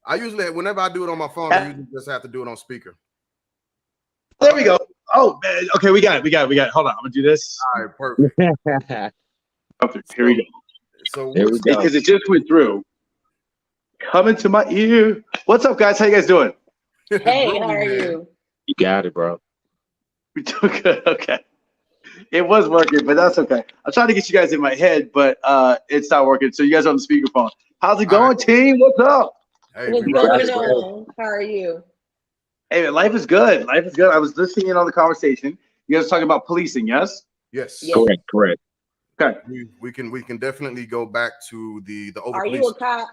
I usually, whenever I do it on my phone, I usually just have to do it on speaker. There we go. Oh, man. Okay, we got it. Hold on, I'm gonna do this. All right, perfect. Okay, here we go. So There we go. Because it just went through. Coming to my ear. What's up, guys? How you guys doing? Hey, how are you? You got it, bro. We doing good. Okay. It was working, but that's okay. I'm trying to get you guys in my head, but it's not working. So you guys are on the speakerphone. How's it going, team? What's up? Hey, What's we going right. on? How are you? Hey, man, life is good. Life is good. I was listening in on the conversation. You guys are talking about policing, yes? Yes. Correct. Okay. We can definitely go back to the over. Are you a cop?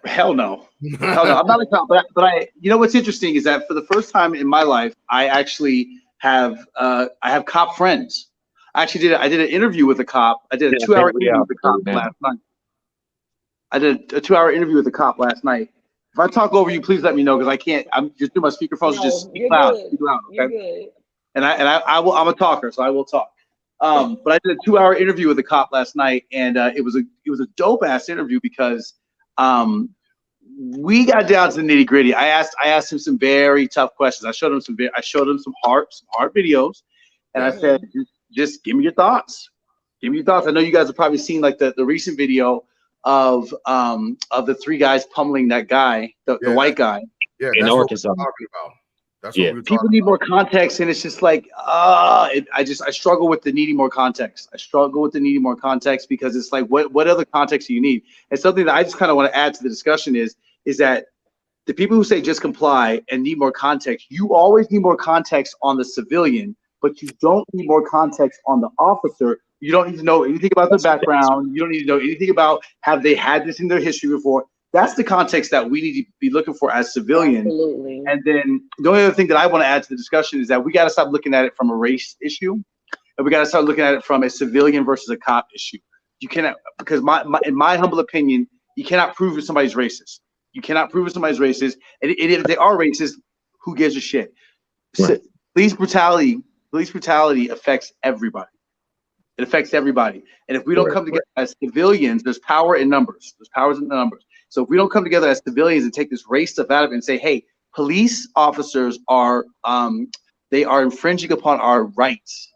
Hell no. Hell no. I'm not a cop, but you know what's interesting is that for the first time in my life, I actually have cop friends. I did an interview with a cop. I did a 2-hour interview with a cop last night. I did a 2-hour interview with a cop last night. If I talk over you, please let me know because I can't. I'm just through my speakerphones. No, Just speak you're loud. good. Speak loud. Okay. You're good. And I will. I'm a talker, so I will talk. But I did a 2-hour interview with a cop last night, and it was a dope ass interview because we got down to the nitty gritty. I asked him some very tough questions. I showed him some hard videos, and I said, just give me your thoughts. Give me your thoughts. I know you guys have probably seen like the recent video of the 3 guys pummeling that guy, the white guy. Yeah, in that's Arkansas. what we're talking about. That's what we were People talking need about. more context, and it's just like I struggle with the needing more context. I struggle with the needing more context because it's like what other context do you need? And something that I just kind of want to add to the discussion is that the people who say just comply and need more context, you always need more context on the civilian, but you don't need more context on the officer. You don't need to know anything about their background. You don't need to know anything about have they had this in their history before. That's the context that we need to be looking for as civilians. Absolutely. And then the only other thing that I want to add to the discussion is that we got to stop looking at it from a race issue, and we got to start looking at it from a civilian versus a cop issue. You cannot, because in my humble opinion, you cannot prove that somebody's racist. You cannot prove that somebody's racist, and if they are racist, who gives a shit? Right. Police brutality affects everybody. It affects everybody. And if we don't come together as civilians, there's power in numbers. There's powers in the numbers. So if we don't come together as civilians and take this race stuff out of it and say, hey, police officers are they are infringing upon our rights.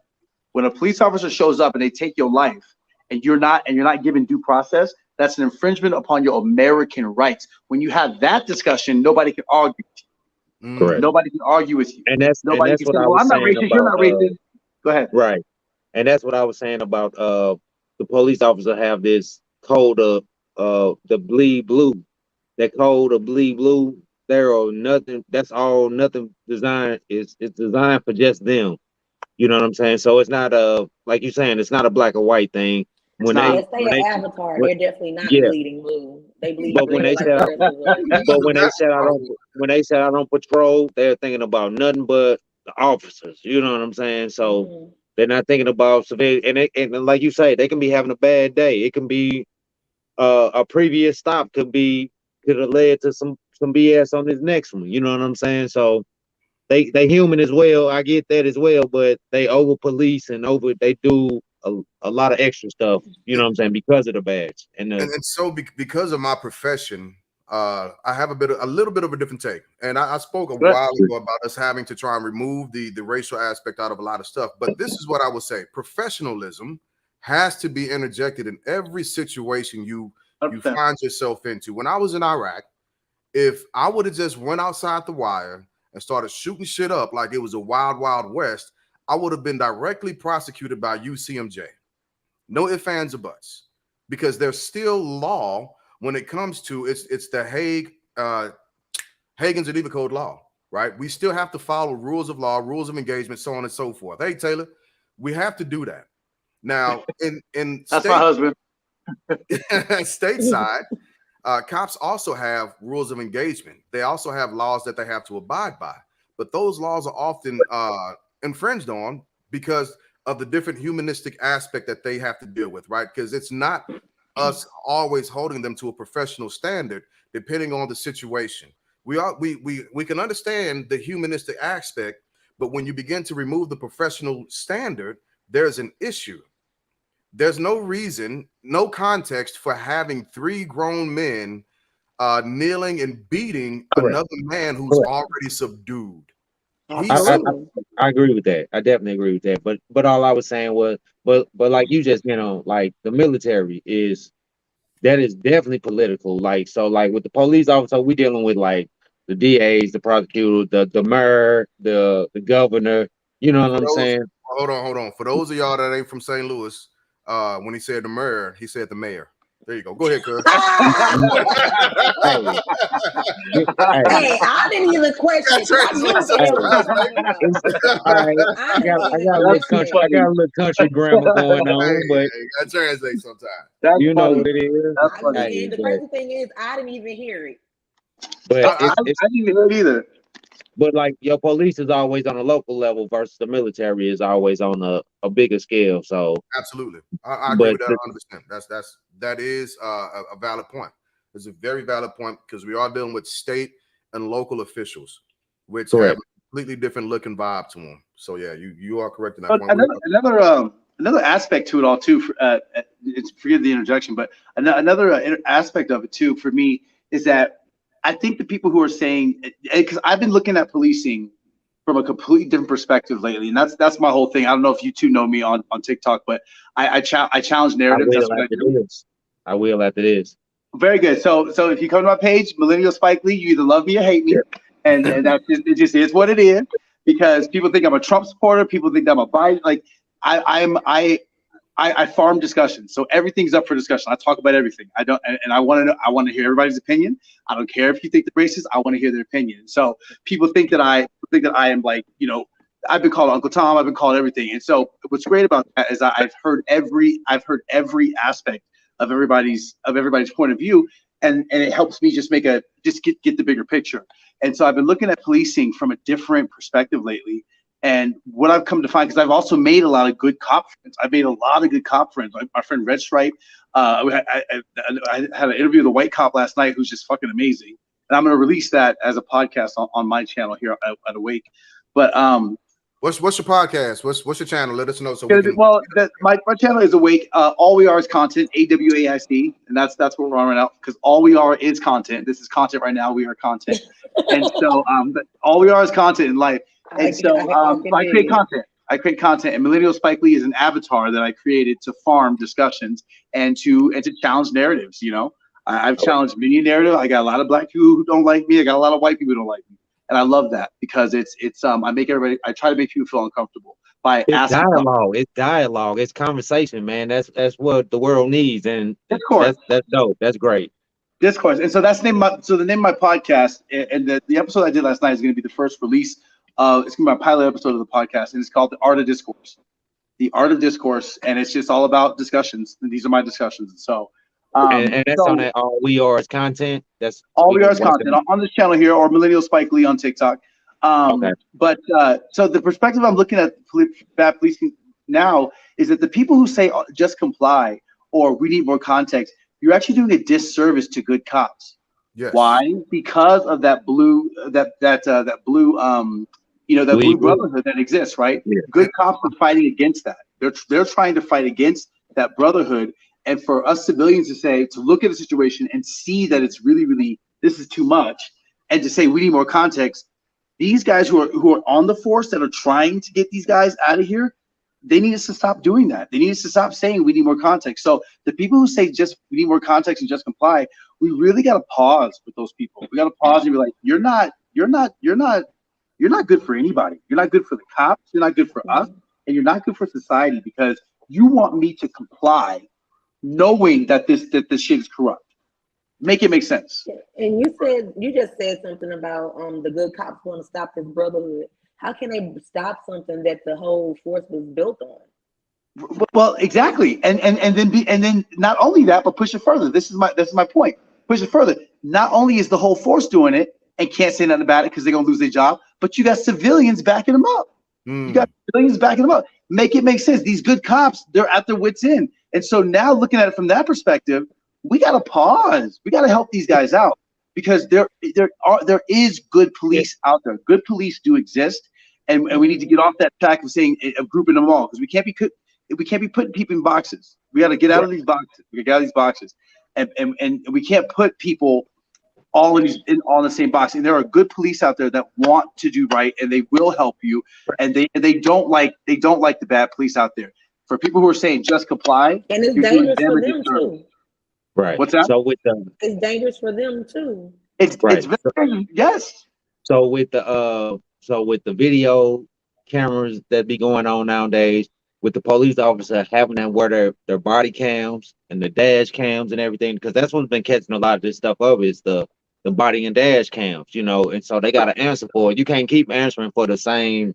When a police officer shows up and they take your life and you're not given due process, that's an infringement upon your American rights. When you have that discussion, nobody can argue with you. Correct. Nobody can argue with you. And that's what I was I'm not saying racist, you're not about racist. Go ahead. right. And that's what I was saying about the police officer have this code of the bleed blue. That code of bleed blue, there are nothing, that's all nothing designed, it's designed for just them. You know what I'm saying? So it's not like you're saying, it's not a black or white thing. Unless they an avatar, they're definitely not bleeding blue. They bleed but when red they like said, the rest of us. but when they said I don't patrol, they're thinking about nothing but the officers. You know what I'm saying? So they're not thinking about civilian. And like you say, they can be having a bad day. It can be a previous stop could have led to some BS on this next one. You know what I'm saying? So they human as well. I get that as well, but they over police and they do a lot of extra stuff. You know what I'm saying, because of the badge and so because of my profession, I have a little bit of a different take. And I spoke a while ago about us having to try and remove the racial aspect out of a lot of stuff. But this is what I would say: professionalism has to be interjected in every situation you find yourself into. When I was in Iraq, if I would have just went outside the wire and started shooting shit up like it was a wild, wild west, I would have been directly prosecuted by UCMJ. No ifs, ands, or buts, because there's still law when it comes to it's the Hague Hagen's Geneva Code law, right? We still have to follow rules of law, rules of engagement, so on and so forth. Hey, Taylor, we have to do that. Now, in That's my husband. stateside, cops also have rules of engagement. They also have laws that they have to abide by. But those laws are often infringed on because of the different humanistic aspect that they have to deal with, right? Because it's not us always holding them to a professional standard, depending on the situation. We can understand the humanistic aspect, but when you begin to remove the professional standard, there's an issue. There's no reason, no context for having 3 grown men kneeling and beating another man who's already subdued. I agree with that. I definitely agree with that. But all I was saying was, but like you just, like the military is definitely political. Like, so like with the police officer, we dealing with like the DAs, the prosecutor, the mayor, the governor. You know what I'm saying? Hold on. For those of y'all that ain't from St. Louis, when he said the mayor, he said the mayor. There you go. Go ahead, Cuz. Hey, I didn't even question it. I got a little country grammar going on, but I translate sometimes. You know what it is. And the crazy thing is, I didn't even hear it. But I didn't even hear it either. But like your police is always on a local level versus the military is always on a bigger scale. So absolutely, I agree with that 100%. That is a valid point. It's a very valid point because we are dealing with state and local officials, which have a completely different look and vibe to them. So yeah, you are correct in that point. Another aspect to it all too. It's forgive the interjection, but another aspect of it too for me is that I think the people who are saying, because I've been looking at policing from a completely different perspective lately, and that's my whole thing. I don't know if you two know me on TikTok, but I challenge narrative. I will after this. Very good. So if you come to my page, Millennial Spike Lee, you either love me or hate me, and that's it just is what it is. Because people think I'm a Trump supporter, people think I'm a Biden. Like I farm discussion, so everything's up for discussion. I talk about everything. I want to hear everybody's opinion. I don't care if you think the racist. I want to hear their opinion. So people think that I am like, I've been called Uncle Tom. I've been called everything. And so what's great about that is I've heard every aspect of everybody's point of view, and it helps me just get the bigger picture. And so I've been looking at policing from a different perspective lately. And what I've come to find, because I've also made a lot of good cop friends. I've made a lot of good cop friends. My friend Red Stripe, I had an interview with a white cop last night who's just fucking amazing. And I'm going to release that as a podcast on my channel here at Awake. But what's your podcast? What's your channel? Let us know so we can. Well, my channel is Awake. All we are is content. AWAIC, and that's what we're on right now. Because all we are is content. This is content right now. We are content, and so all we are is content in life. And so I create content. And Millennial Spike Lee is an avatar that I created to farm discussions and to challenge narratives. I've challenged many narratives. I got a lot of black people who don't like me. I got a lot of white people who don't like me, and I love that because it's I try to make people feel uncomfortable by asking dialogue. It's dialogue. It's conversation, man. That's what the world needs, and discourse. That's dope. That's great. Discourse. And so the name of my podcast and the episode I did last night is going to be the first release. It's gonna be my pilot episode of the podcast, and it's called The Art of Discourse. The Art of Discourse, and it's just all about discussions. And these are my discussions. And so, and that's on that All We Are is content. That's All We Are is content on this channel here, or Millennial Spike Lee on TikTok. But so the perspective I'm looking at bad policing now is that the people who say just comply or we need more context, you're actually doing a disservice to good cops. Yes. Why? Because of that blue blue brotherhood that exists, right? Yeah. Good cops are fighting against that. They're trying to fight against that brotherhood. And for us civilians to look at a situation and see that it's really, really, this is too much, and to say we need more context, these guys who are on the force that are trying to get these guys out of here, they need us to stop doing that. They need us to stop saying we need more context. So the people who say just we need more context and just comply, we really got to pause with those people. We got to pause and be like, you're not good for anybody. You're not good for the cops. You're not good for us, and you're not good for society because you want me to comply, knowing that this shit is corrupt. Make it make sense. And you just said something about the good cops want to stop this brotherhood. How can they stop something that the whole force was built on? Well, exactly, and then not only that, but push it further. This is my point. Push it further. Not only is the whole force doing it and can't say nothing about it because they're gonna lose their job, but you got civilians backing them up. You got civilians backing them up. Make it make sense. These good cops, they're at their wits' end, and so now looking at it from that perspective, we gotta pause. We gotta help these guys out because there is good police out there. Good police do exist, and we need to get off that track of saying of grouping them all because we can't be putting people in boxes. We got to get out of these boxes. We get out of these boxes, and we can't put people all in the same box. And there are good police out there that want to do right, and they will help you. And they don't like the bad police out there. For people who are saying just comply, and it's dangerous for them too. Right. What's that? So it's dangerous for them too. It's very yes. So with the video cameras that be going on nowadays, with the police officer having them wear their body cams and the dash cams and everything, because that's what's been catching a lot of this stuff up is the body and dash cams, and so they got to answer for it. You can't keep answering for the same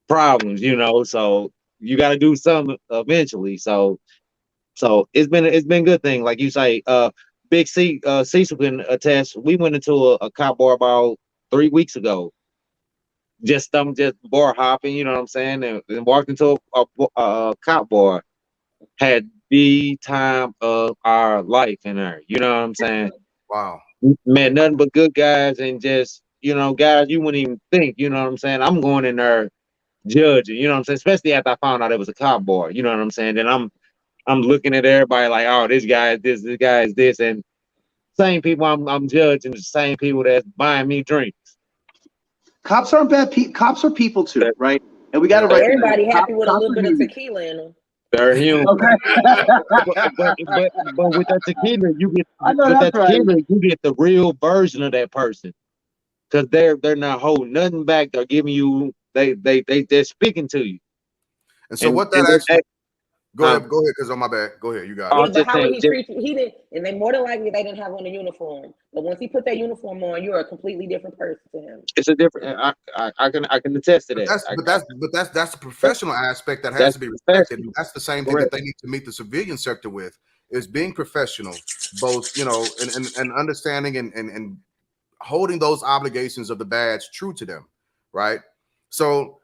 problems, so you got to do something eventually. So it's been a good thing, like you say. Big C, Cecil can attest. We went into a cop bar about 3 weeks ago. Just bar hopping, you know what I'm saying, and walked into a cop bar. Had the time of our life in there. You know what I'm saying? Wow. Met nothing but good guys and just guys you wouldn't even think. You know what I'm saying? I'm going in there judging. You know what I'm saying? Especially after I found out it was a cop bar. You know what I'm saying? And I'm looking at everybody like, oh, this guy is this guy is this, and same people I'm judging the same people that's buying me drinks. Cops aren't bad people. Cops are people too, right? And we got to recognize everybody happy with a little bit of tequila in them. They're human. Okay. but with that tequila, you get the real version of that person. Because they're not holding nothing back. They're giving you they're speaking to you. And so what that actually go ahead, because on my bad. Go ahead, you got it. Yeah, but how would he treat you? He didn't, and they more than likely they didn't have on a uniform. But once he put that uniform on, you're a completely different person to him. It's a different. I can attest to that. But that's the professional aspect that has to be respected. That's the same thing that they need to meet the civilian sector with is being professional, both and understanding and holding those obligations of the badge true to them, right? So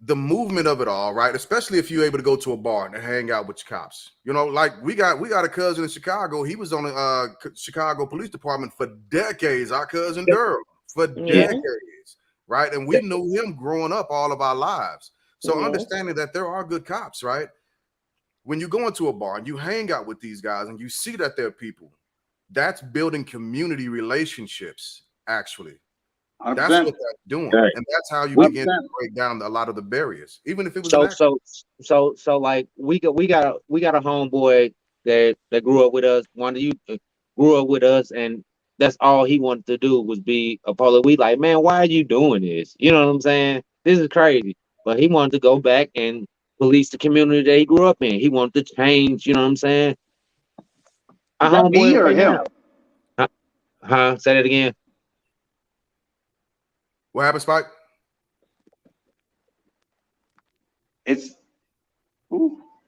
the movement of it all, right? Especially if you're able to go to a bar and hang out with your cops. Like we got a cousin in Chicago. He was on the Chicago Police Department for decades. Our cousin Durham for decades, right? And we knew him growing up all of our lives. So understanding that there are good cops, right? When you go into a bar and you hang out with these guys and you see that they're people, that's building community relationships, actually. 100%. That's what that's doing, right. And that's how you begin to break down a lot of the barriers, even if it was so like we got a homeboy that grew up with us. One of you grew up with us, and that's all he wanted to do was be a police. We like, man, why are you doing this? You know what I'm saying? This is crazy. But he wanted to go back and police the community that he grew up in. He wanted to change. You know what I'm saying? Is that me or him? Say that again. What happened, Spike?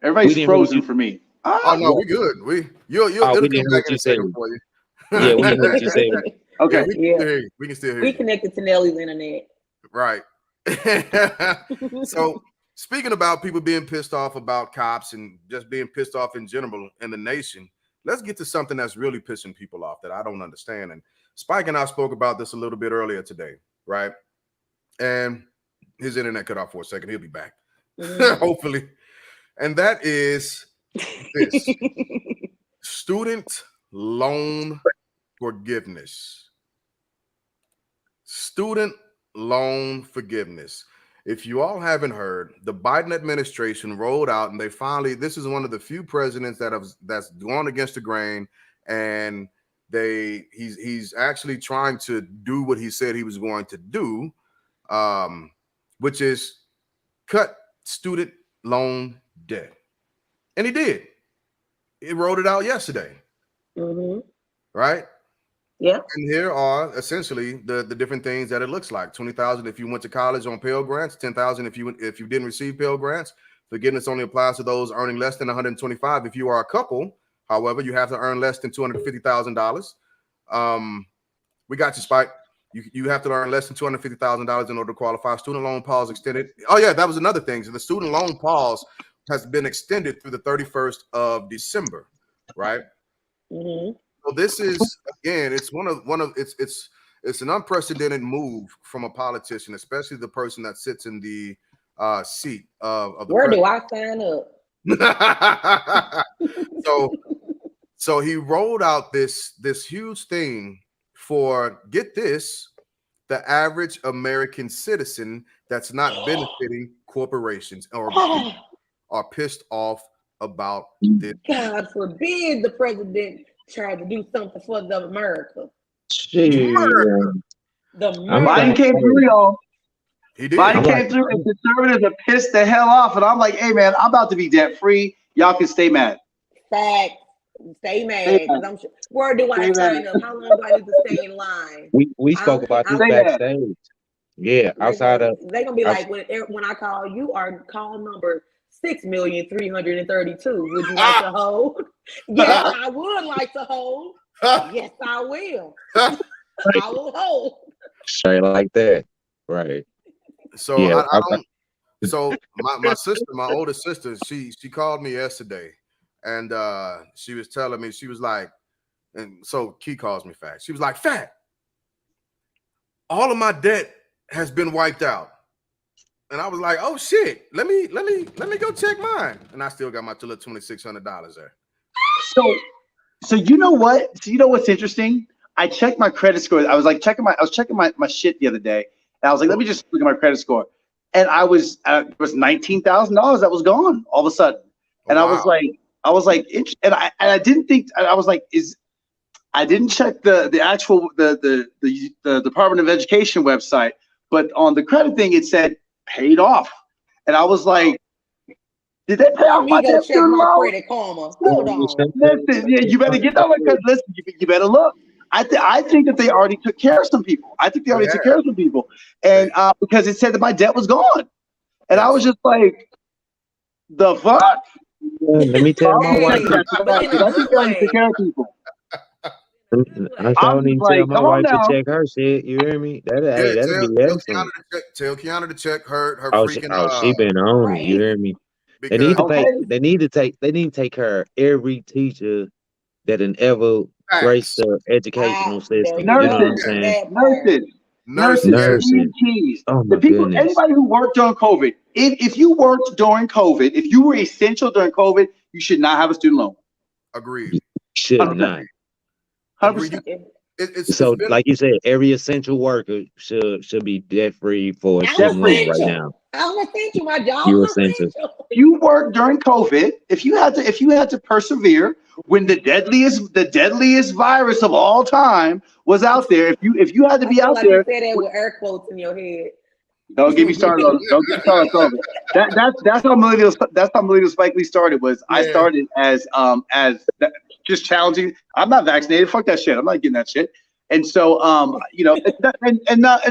Everybody's frozen for me. Oh no, we good. You'll come back in a second for you. Yeah, we didn't hear what you said. Okay. We can still hear you. We connected to Nelly's internet. Right. So speaking about people being pissed off about cops and just being pissed off in general in the nation, let's get to something that's really pissing people off that I don't understand. And Spike and I spoke about this a little bit earlier today, right? And his internet cut off for a second. He'll be back, hopefully. And that is this student loan forgiveness. Student loan forgiveness. If you all haven't heard, the Biden administration rolled out, and this is one of the few presidents that's gone against the grain, and he's actually trying to do what he said he was going to do, which is cut student loan debt. And he did. He rolled it out yesterday. Mm-hmm. right? Yeah. And here are essentially the different things that it looks like. 20,000 if you went to college on Pell Grants, 10,000 if you didn't receive Pell Grants. Forgiveness only applies to those earning less than 125. If you are a couple, however, you have to earn less than $250,000. We got you, Spike. You have to earn less than $250,000 in order to qualify. Student loan pause extended. Oh yeah, that was another thing. So the student loan pause has been extended through the 31st of December, right? Mm-hmm. So this is again, it's one of it's an unprecedented move from a politician, especially the person that sits in the seat of the Where do president. I sign up? So he rolled out this huge thing for, get this, the average American citizen that's not benefiting corporations or are pissed off about this. God forbid the president tried to do something for the America. Shoot. The I'm Biden America. came through, y'all. He did. Biden I'm came like, through, and conservatives are pissed the hell off. And I'm like, hey man, I'm about to be debt free. Y'all can stay mad. Facts. Stay mad. Because I'm sure. Where do I sign up? How long do I need to stay in line? we spoke about this Stay mad. backstage. Yeah, outside of They're gonna be like, when I call you, are call number 6,332. Would you like to hold? Yes, I would like to hold. Yes, I will. I will hold. straight like that, right? So Yeah, I don't. So my sister, my older sister, she called me yesterday, and she was telling me, she was like, and so Key calls me Fat. She was like, Fat, all of my debt has been wiped out. And I was like, oh shit, let me go check mine. And I still got my little $2,600 there. So you know what? So you know what's interesting? I checked my credit score. I was checking my shit the other day, and I was like, let me just look at my credit score. And it was $19,000 that was gone all of a sudden. And Wow. I was like, and I didn't think, I was like, I didn't check the actual the Department of Education website, but on the credit thing it said paid off, and I was like, did they pay off my debt? Check my credit karma. Hold on. Listen, yeah, you better get that one, because listen, you better look. I think that they already took care of some people. I think they already took care of some people, and because it said that my debt was gone, and I was just like, the fuck. let me tell my wife. I think they already took care of people. I sure need to tell my come on wife to now. check her shit. You hear me? That'd be excellent. Tell Kiana to check her freaking. She been on it. You hear me? They need to pay. They need to take care of every teacher that ever graced the educational system. You know what I'm saying? Nurses. Oh the my people, goodness. anybody who worked during COVID. If you worked during COVID, if you were essential during COVID, you should not have a student loan. Agreed. Should 100%. Not. 100%. So, like you said, every essential worker should be debt free for a student loan right now. I'm essential. My job You're is essential. If you worked during COVID, if you had to persevere when the deadliest virus of all time was out there, if you had to be out there, you said that with air quotes in your head. Don't get me started on COVID. That's how millennial Spike Lee started. I started as just challenging. I'm not vaccinated. Fuck that shit. I'm not getting that shit. And so and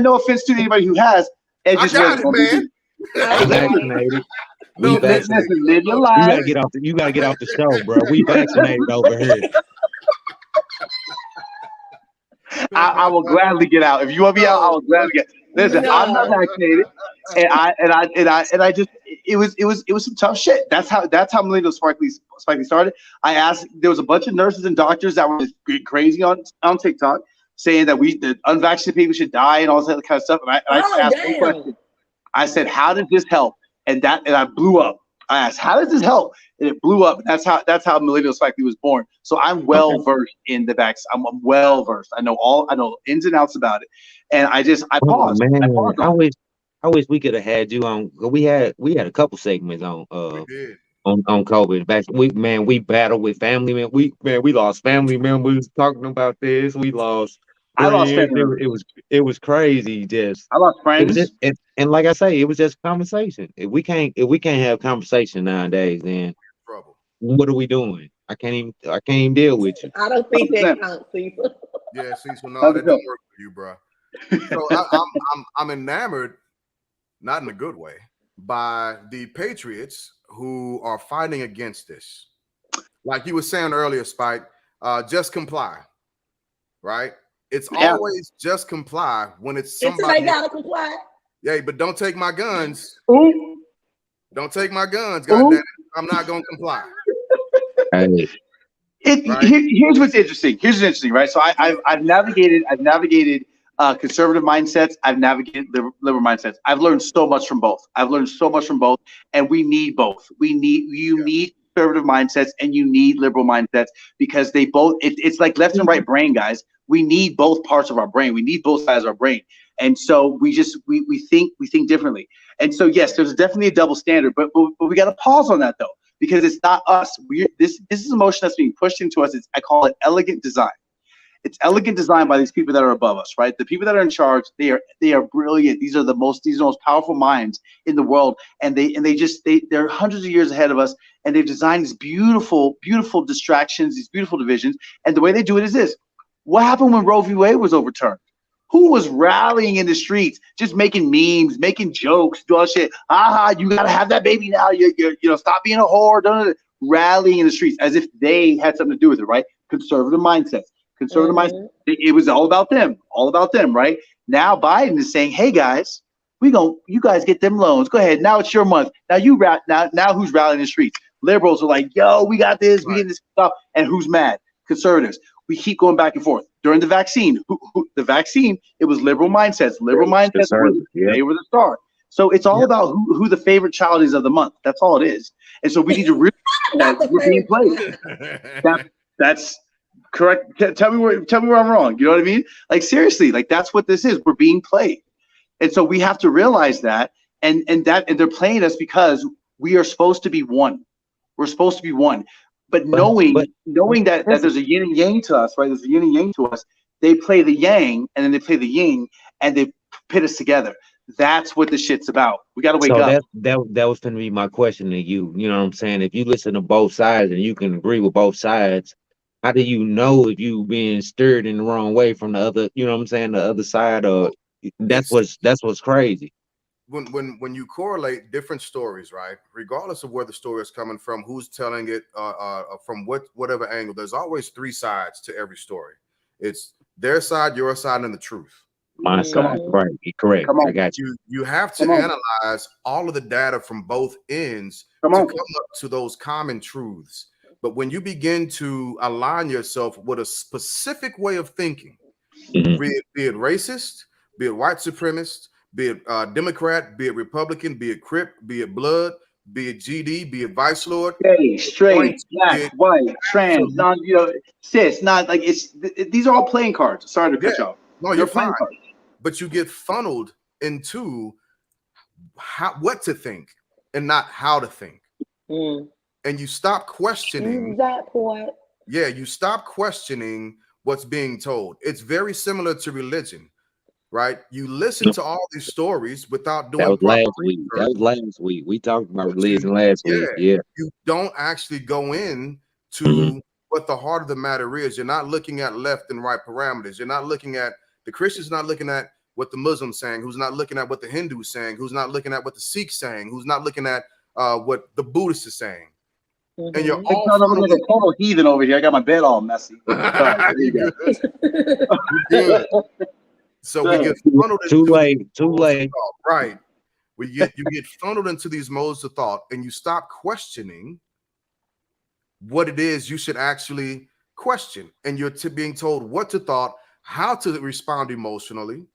no offense to anybody who has. It just wasn't man. Vaccinated. We vaccinated. Live your life. You gotta get off the show, bro. We vaccinated over here. I will gladly get out. If you want me out, I will gladly get. Listen, I'm not vaccinated, and I just it was some tough shit. That's how millennial Spike Lee started. I asked. There was a bunch of nurses and doctors that were just crazy on TikTok saying that the unvaccinated people should die and all that kind of stuff. And I asked one question. I said, "How does this help?" And I blew up. I asked, "How does this help?" And it blew up. That's how millennial Spike Lee was born. So I'm well versed in the vaccine. I'm well versed. I know ins and outs about it. And I paused. Man, I wish we could have had you on. We had a couple segments on COVID. Back we battled with family members. We lost family members talking about this. We lost. I lost family members. It was crazy. I lost friends. And like I say, it was just conversation. If we can't have conversation nowadays, then what are we doing? I can't even deal with you. I don't think that 100%. counts, Cecil. Yeah, see, so no, that don't work for you, bro. So I'm enamored, not in a good way, by the Patriots who are fighting against this. Like you were saying earlier, Spike, just comply, right? It's Yeah. always just comply when it's Until somebody. they gotta comply. Yeah, but don't take my guns. Ooh, Don't take my guns, ooh. goddamn it. I'm not gonna comply. Hey, Right? Here's what's interesting. Here's what's interesting, right? So I've navigated conservative mindsets. I've navigated liberal mindsets. I've learned so much from both. And we need both. You need conservative mindsets and you need liberal mindsets because they both. It's like left and right brain, guys. We need both parts of our brain. We need both sides of our brain, and so we think differently. And so yes, there's definitely a double standard, but we got to pause on that though. Because it's not us. This is emotion that's being pushed into us. I call it elegant design. It's elegant design by these people that are above us, right? The people that are in charge, they are brilliant. These are the most powerful minds in the world, and they're hundreds of years ahead of us, and they've designed these beautiful distractions, these beautiful divisions. And the way they do it is this: what happened when Roe v. Wade was overturned? Who was rallying in the streets, just making memes, making jokes, doing shit? You gotta have that baby now. Stop being a whore. Rallying in the streets as if they had something to do with it, right? Conservative mindsets. Mindset. It was all about them, right? Now Biden is saying, "Hey guys, you guys get them loans. Go ahead. Now it's your month. Now now who's rallying in the streets? Liberals are like, yo, we got this. We get this stuff. And who's mad? Conservatives. We keep going back and forth. During the vaccine, the vaccine, it was liberal mindsets. Liberal mindsets they were the star. So it's all about who the favorite child is of the month. That's all it is. And so we need to realize that we're being played. That's correct. Tell me where I'm wrong. You know what I mean? Like seriously, like that's what this is. We're being played. And so we have to realize that and they're playing us because we are supposed to be one. We're supposed to be one. But knowing that there's a yin and yang to us, right? There's a yin and yang to us. They play the yang and then they play the yin and they pit us together. That's what the shit's about. We got to wake up. That was going to be my question to you. You know what I'm saying? If you listen to both sides and you can agree with both sides, how do you know if you being steered in the wrong way from the other? You know what I'm saying? The other side, or that's what's crazy. When you correlate different stories, right? Regardless of where the story is coming from, who's telling it, from whatever angle, there's always three sides to every story. It's their side, your side, and the truth. My side, right? Correct. I got you. You have to analyze all of the data from both ends to come up to those common truths. But when you begin to align yourself with a specific way of thinking, be it racist, be it white supremacist, be it Democrat, be it Republican, be it Crip, be it Blood, be it GD, be it Vice Lord, gay, straight, black, white, trans, non, cis, not like these are all playing cards. Sorry to cut you off. No, you're fine. But you get funneled into what to think and not how to think. And you stop questioning that point. Yeah, you stop questioning what's being told. It's very similar to religion, right? You listen to all these stories without doing That was last week. We talked about religion last week. Yeah. You don't actually go in to what the heart of the matter is. You're not looking at left and right parameters. You're not looking at the Christian's not looking at what the Muslim's saying, who's not looking at what the Hindu's saying, who's not looking at what the Sikh's saying, who's not looking at what the Buddhist is saying. And you're all I'm like a total heathen over here. I got my bed all messy. You're good. So we get funneled into too late. Right. You get funneled into these modes of thought and you stop questioning what it is you should actually question. And you're being told what to thought, how to respond emotionally,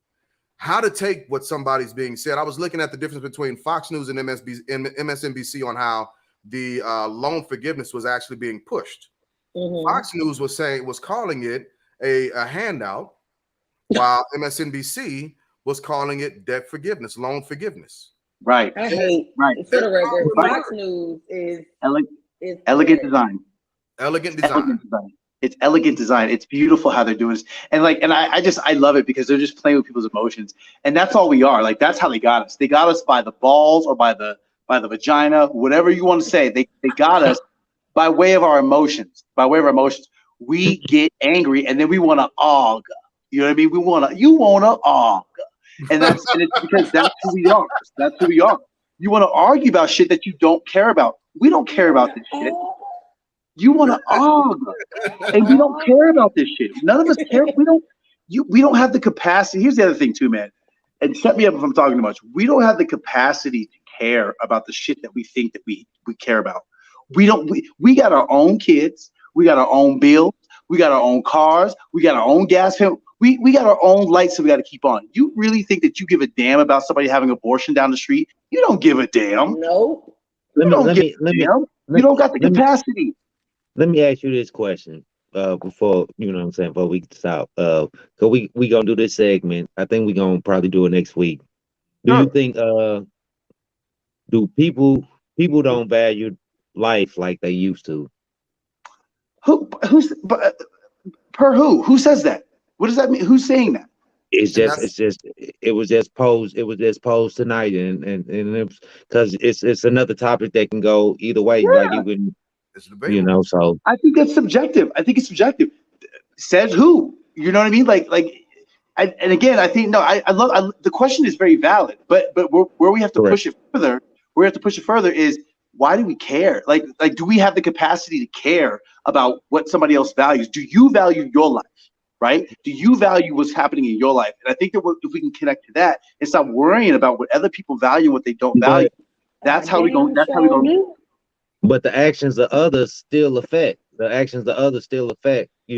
how to take what somebody's being said. I was looking at the difference between Fox News and MSNBC on how the loan forgiveness was actually being pushed. Fox News was calling it a handout, while MSNBC was calling it debt forgiveness, loan forgiveness. Right. I hate. Right. For the record, Fox News is elegant design. Elegant design. It's elegant design. It's beautiful how they're doing this. And I love it because they're just playing with people's emotions. And that's all we are. Like that's how they got us. They got us by the balls or by the vagina, whatever you want to say. They got us by way of our emotions. We get angry and then we want to argue. You know what I mean? You want to argue. And it's because that's who we are. That's who we are. You want to argue about shit that you don't care about. We don't care about this shit. You want to argue. And we don't care about this shit. None of us care. We don't have the capacity. Here's the other thing too, man. And set me up if I'm talking too much. We don't have the capacity to care about the shit that we think that we care about. We got our own kids. We got our own bills. We got our own cars. We got our own gas payment. We got our own lights that we got to keep on. You really think that you give a damn about somebody having an abortion down the street? You don't give a damn. No. You don't got the capacity. Let me ask you this question before, you know what I'm saying, before we stop. Cause we gonna do this segment. I think we gonna probably do it next week. Do you think do people don't value life like they used to? Who says that? What does that mean? Who's saying that? It was just posed tonight, and it's because it's another topic that can go either way. Yeah. Like you know, so I think that's subjective. It's subjective. Says who? You know what I mean? And again, I think the question is very valid, but where we have to push it further, is why do we care? Like do we have the capacity to care about what somebody else values? Do you value your life? Right? Do you value what's happening in your life? And I think that if we can connect to that and stop worrying about what other people value and what they don't value, that's how we go. That's how we go. But the actions of others still affect. You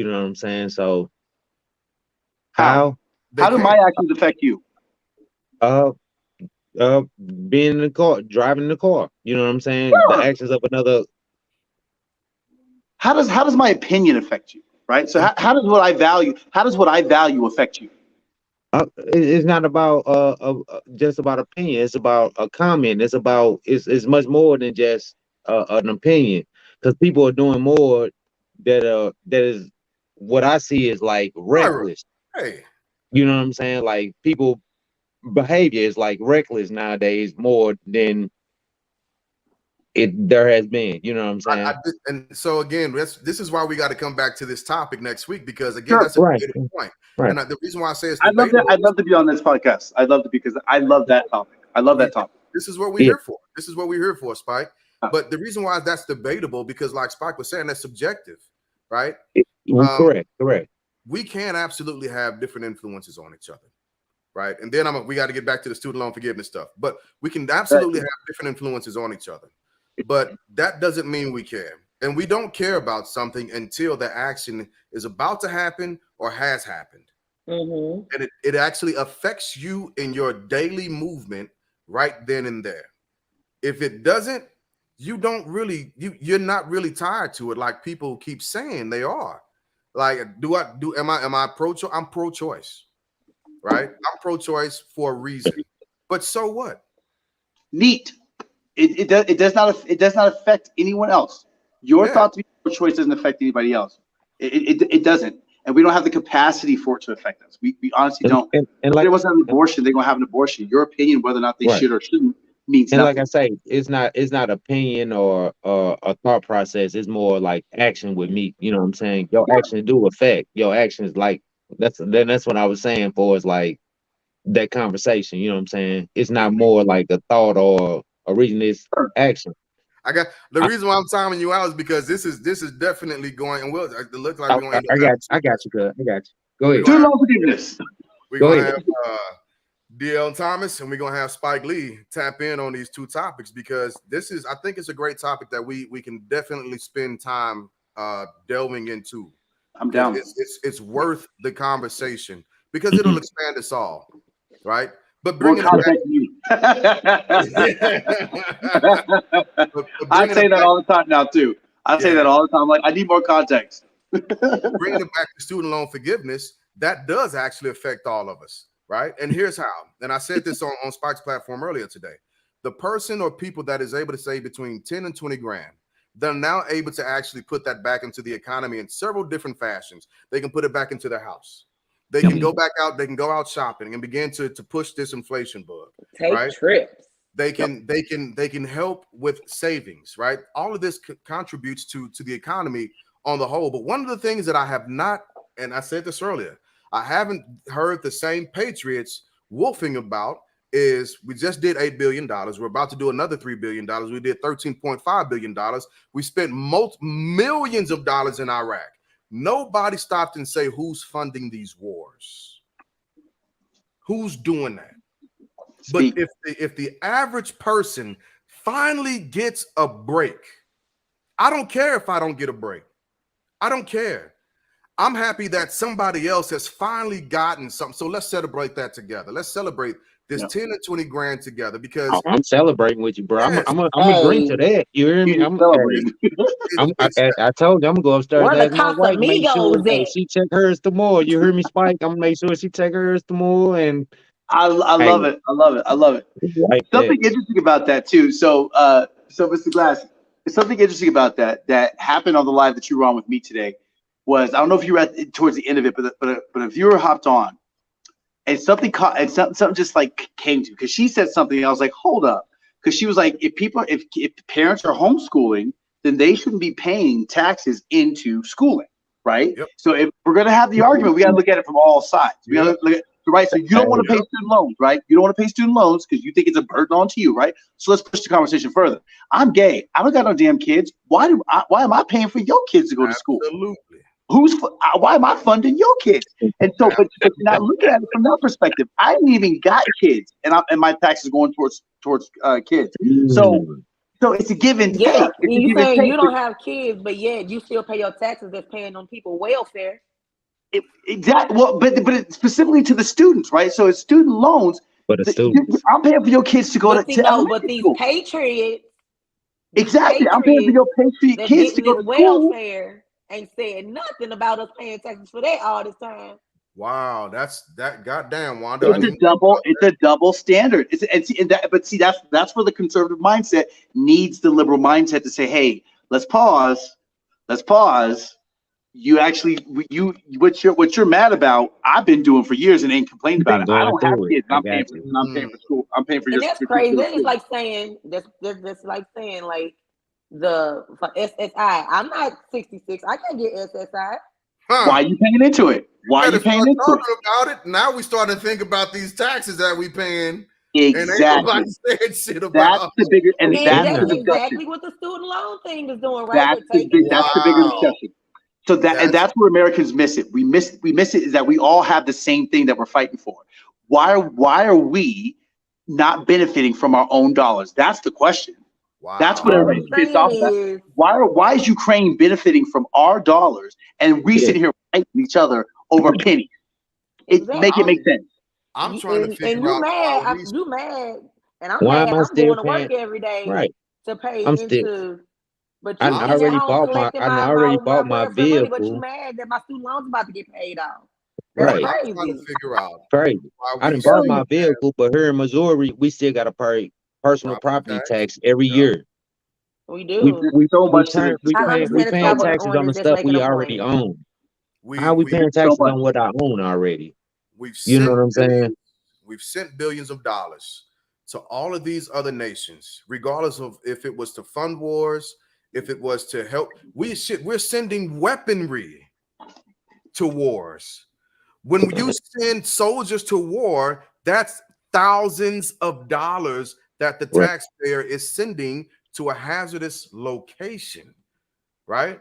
know what I'm saying? So how do my actions affect you? Being in the car, driving the car. You know what I'm saying? Sure. The actions of another. How does my opinion affect you? Right. So how does what I value affect you? It's not about just about opinion. It's about a comment. It's it's much more than just an opinion, because people are doing more that is what I see is like reckless. Hey, you know what I'm saying? Like people behavior is like reckless nowadays more than there has been. You know what I'm saying? And so again, this is why we got to come back to this topic next week, because again, that's a debatable point. Right. And the reason why I say it's I'd love to be on this podcast. I'd love to, because I love that topic. I love that topic. This is what we're here for. This is what we're here for, Spike. But the reason why that's debatable, because like Spike was saying, that's subjective, right? Correct. We can absolutely have different influences on each other, right? And then we got to get back to the student loan forgiveness stuff. But we can absolutely have different influences on each other. But that doesn't mean we care. And we don't care about something until the action is about to happen or has happened. Mm-hmm. And it actually affects you in your daily movement right then and there. If it doesn't, you're not really tied to it like people keep saying they are. Like, am I pro-choice? I'm pro-choice, right? I'm pro-choice for a reason. But so what? Neat. It does not affect anyone else. Your thought to be pro-choice doesn't affect anybody else. It doesn't, and we don't have the capacity for it to affect us. We honestly don't. And like, if they want to have an abortion, they're gonna have an abortion. Your opinion, whether or not they should or shouldn't, means nothing. Like I say, it's not opinion or a thought process. It's more like action with me. You know what I'm saying? Your actions do affect. Your actions, like that's what I was saying for, is like that conversation. You know what I'm saying? It's not more like a thought or a reason. It's action. I got the reason why I'm timing you out is because this is definitely going, and it looks like we're going to end up. I got you, good. I got you. Go ahead. Too long to do this. We're going to have DL Thomas and we're going to have Spike Lee tap in on these two topics, because I think it's a great topic that we can definitely spend time delving into. I'm down. It's worth the conversation because it'll expand us all, right? But bringing I say that all the time now too. I say that all the time. Like, I need more context. Bringing it back to student loan forgiveness, that does actually affect all of us, right? And here's how. And I said this on Spike's platform earlier today. The person or people that is able to save between 10 and 20 grand, they're now able to actually put that back into the economy in several different fashions. They can put it back into their house. They can go back out. They can go out shopping and begin to push this inflation bug. Take trips. They can help with savings, right? All of this contributes to the economy on the whole. But one of the things that I have not, and I said this earlier, I haven't heard the same patriots wolfing about is we just did $8 billion. We're about to do another $3 billion. We did $13.5 billion. We spent millions of dollars in Iraq. Nobody stopped and say, who's funding these wars? Who's doing that? But if the average person finally gets a break, I don't care if I don't get a break. I don't care. I'm happy that somebody else has finally gotten something. So let's celebrate that together. Let's celebrate this 10 and 20 grand together because I'm celebrating with you, bro. yes, I'm gonna drink to that. You hear me? I'm celebrating. I told you I'm gonna go upstairs Where and the ask my wife, make sure Casamigos at? she check hers tomorrow. You hear me, Spike? I'm gonna make sure she check hers tomorrow. And I love it. I love it. I love it. like Something interesting about that too. So Mr. Glass, something interesting about that happened on the live that you were on with me today was, I don't know if you were towards the end of it, but a viewer hopped on and something just like came to me because she said something and I was like, hold up, because she was like, if parents are homeschooling, then they shouldn't be paying taxes into schooling, right? Yep. So if we're gonna have the argument, we gotta look at it from all sides. We gotta look at right. So you don't want to pay student loans, right? You don't want to pay student loans because you think it's a burden onto you, right? So let's push the conversation further. I'm gay. I don't got no damn kids. Why am I paying for your kids to go to school? Absolutely. Why am I funding your kids? And so, but you're not looking at it from that perspective. I haven't even got kids, and my taxes going towards kids. So it's a give and take. Yeah, you saying you don't have kids, but yeah, you still pay your taxes that's paying on people welfare. Exactly. Well, but it's specifically to the students, right? So it's student loans. for the students. I'm paying for your kids to go to But elementary these school. patriots, Exactly. I'm paying for your patriot kids to go to school. welfare ain't saying nothing about us paying taxes for that all this time. Wow, that goddamn Wanda. It's a double standard. That's where the conservative mindset needs the liberal mindset to say, hey, let's pause. You actually, what you're mad about, I've been doing for years and ain't complaining about it. I don't have kids. I'm paying for school. I'm paying for your. That's crazy. It's like saying that's like saying like for SSI. I'm not 66. I can't get SSI. Huh. Why are you paying into it? Why are you paying into it? About it. Now we starting to think about these taxes that we paying. Exactly. And saying shit about. That's the bigger, and that's exactly what the student loan thing is doing, right? That's the bigger discussion. So that's where Americans miss it. We miss it is that we all have the same thing that we're fighting for. Why are we not benefiting from our own dollars? That's the question. Wow. That's what everybody's pissed off about. Why is Ukraine benefiting from our dollars and we sitting here fighting each other over pennies? Make sense. I'm trying to figure out. You mad, and I'm mad. I'm going to work every day to pay into. But I already bought my vehicle. But you mad that my student loan's about to get paid off. That's crazy. I'm trying to figure out. Crazy. I done bought my vehicle, but here in Missouri, we still got to pay personal property tax every year. We do. We paying taxes on the stuff we already own. How we paying taxes on what I own already? You know what I'm saying? We've sent billions of dollars to all of these other nations, regardless of if it was to fund wars, if it was to help. We're sending weaponry to wars. When you send soldiers to war, that's thousands of dollars that the taxpayer is sending to a hazardous location, right?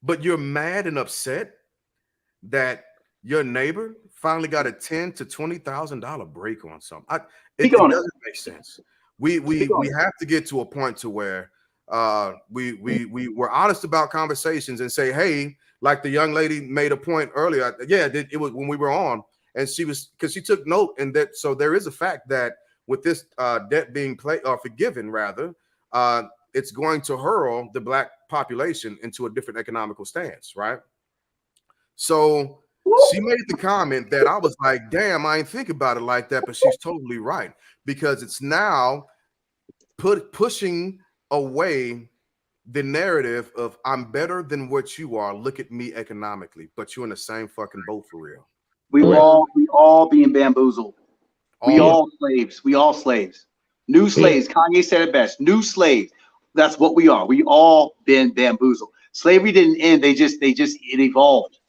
But you're mad and upset that your neighbor finally got a $10,000 to $20,000 break on something. It doesn't make sense. We have to get to a point to where we're honest about conversations and say, hey, like the young lady made a point earlier. Yeah, it was when we were on, and she took note, and that so there is a fact that with this debt being forgiven, rather, it's going to hurl the Black population into a different economical stance, right? So she made the comment that I was like, damn, I ain't think about it like that, but she's totally right, because it's now pushing away the narrative of I'm better than what you are. Look at me economically, but you're in the same fucking boat for real. We all being bamboozled. We all slaves. We all slaves. New slaves. Kanye said it best. New slaves. That's what we are. We all been bamboozled. Slavery didn't end. It evolved.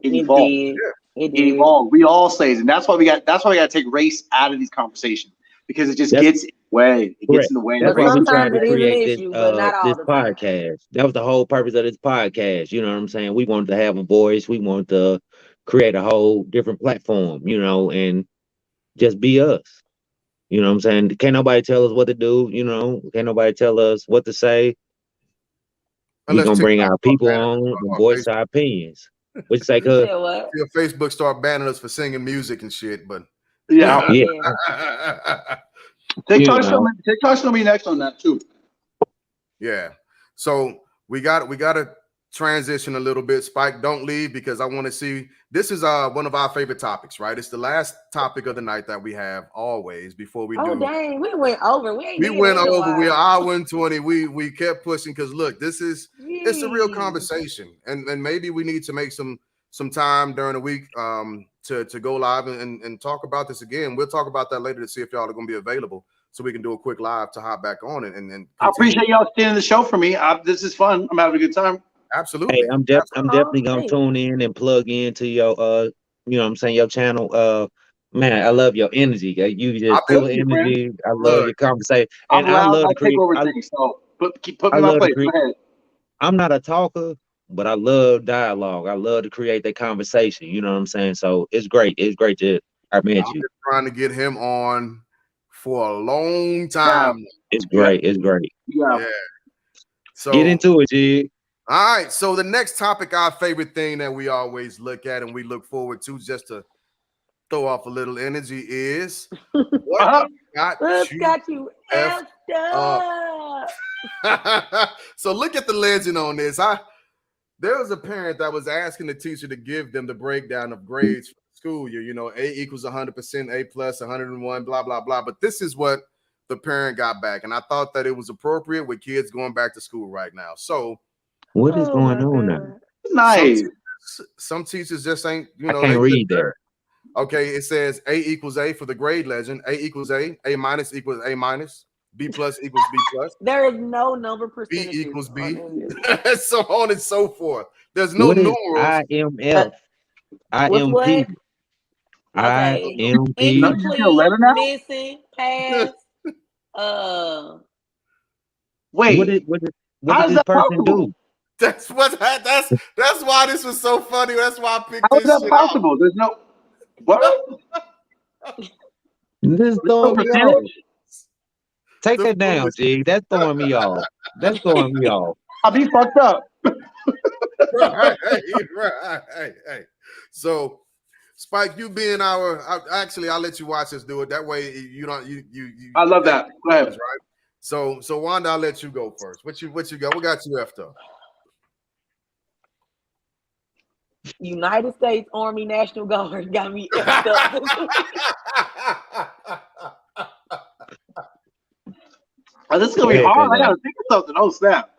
It evolved. It evolved. We all slaves, and that's why we got to take race out of these conversations because it just gets in the way. It gets in the way. That's why we tried sometimes to it is an create issue, but not all this the time. podcast. That was the whole purpose of this podcast. You know what I'm saying? We wanted to have a voice. We wanted to create a whole different platform, you know, and just be us. You know what I'm saying? Can't nobody tell us what to do, you know, can't nobody tell us what to say. We're gonna bring our people on and voice our opinions. What you say, cuz? Your Facebook start banning us for singing music and shit, but yeah. TikTok's gonna be next on that too. Yeah. So we got to transition a little bit. Spike, don't leave because I want to see. This is one of our favorite topics, right? It's the last topic of the night that we have always before we do. Oh dang, we went over. We went over. We're hour and 20. We kept pushing because look, it's a real conversation, and maybe we need to make some time during the week to go live and talk about this again. We'll talk about that later to see if y'all are going to be available so we can do a quick live to hop back on it. And I appreciate y'all staying in the show for me. This is fun. I'm having a good time. Absolutely. Hey, I'm definitely gonna tune in and plug into your you know what I'm saying, your channel. Man, I love your energy. You just full of energy. I love your conversation. And I love to create. So put me in my place. Go ahead. I'm not a talker, but I love dialogue. I love to create that conversation. You know what I'm saying? So it's great. It's great to I met you. Been trying to get him on for a long time. It's great. It's great. Yeah. So get into it, G. All right. So the next topic, our favorite thing that we always look at and we look forward to just to throw off a little energy is what got you effed up. So look at the legend on this. There was a parent that was asking the teacher to give them the breakdown of grades for the school year. You know, A equals 100%, A plus 101, blah, blah, blah. But this is what the parent got back. And I thought that it was appropriate with kids going back to school right now. So what is going on now? Nice. Some teachers just ain't, you know, I can't read there. Okay, it says A equals A for the grade legend. A equals A minus equals A minus. B plus equals B plus. There is no number percentage. B equals B. So on and so forth. There's no what is numerals. IMF? IMP. IMP. Missing. Pass. Wait. What did this person do? That's why this was so funny. That's why I picked this. How is that possible? There's no what? This is throwing me off. Take that down, G. That's throwing me off. That's throwing me off. I'll be fucked up. Right. So, Spike, you being I'll let you watch us do it. That way, you don't. You. I love that. Go ahead. Right. So Wanda, I'll let you go first. What you got? What got you after? United States Army National Guard got me effed up. Oh, this is gonna be hard. I gotta think of something. Oh snap!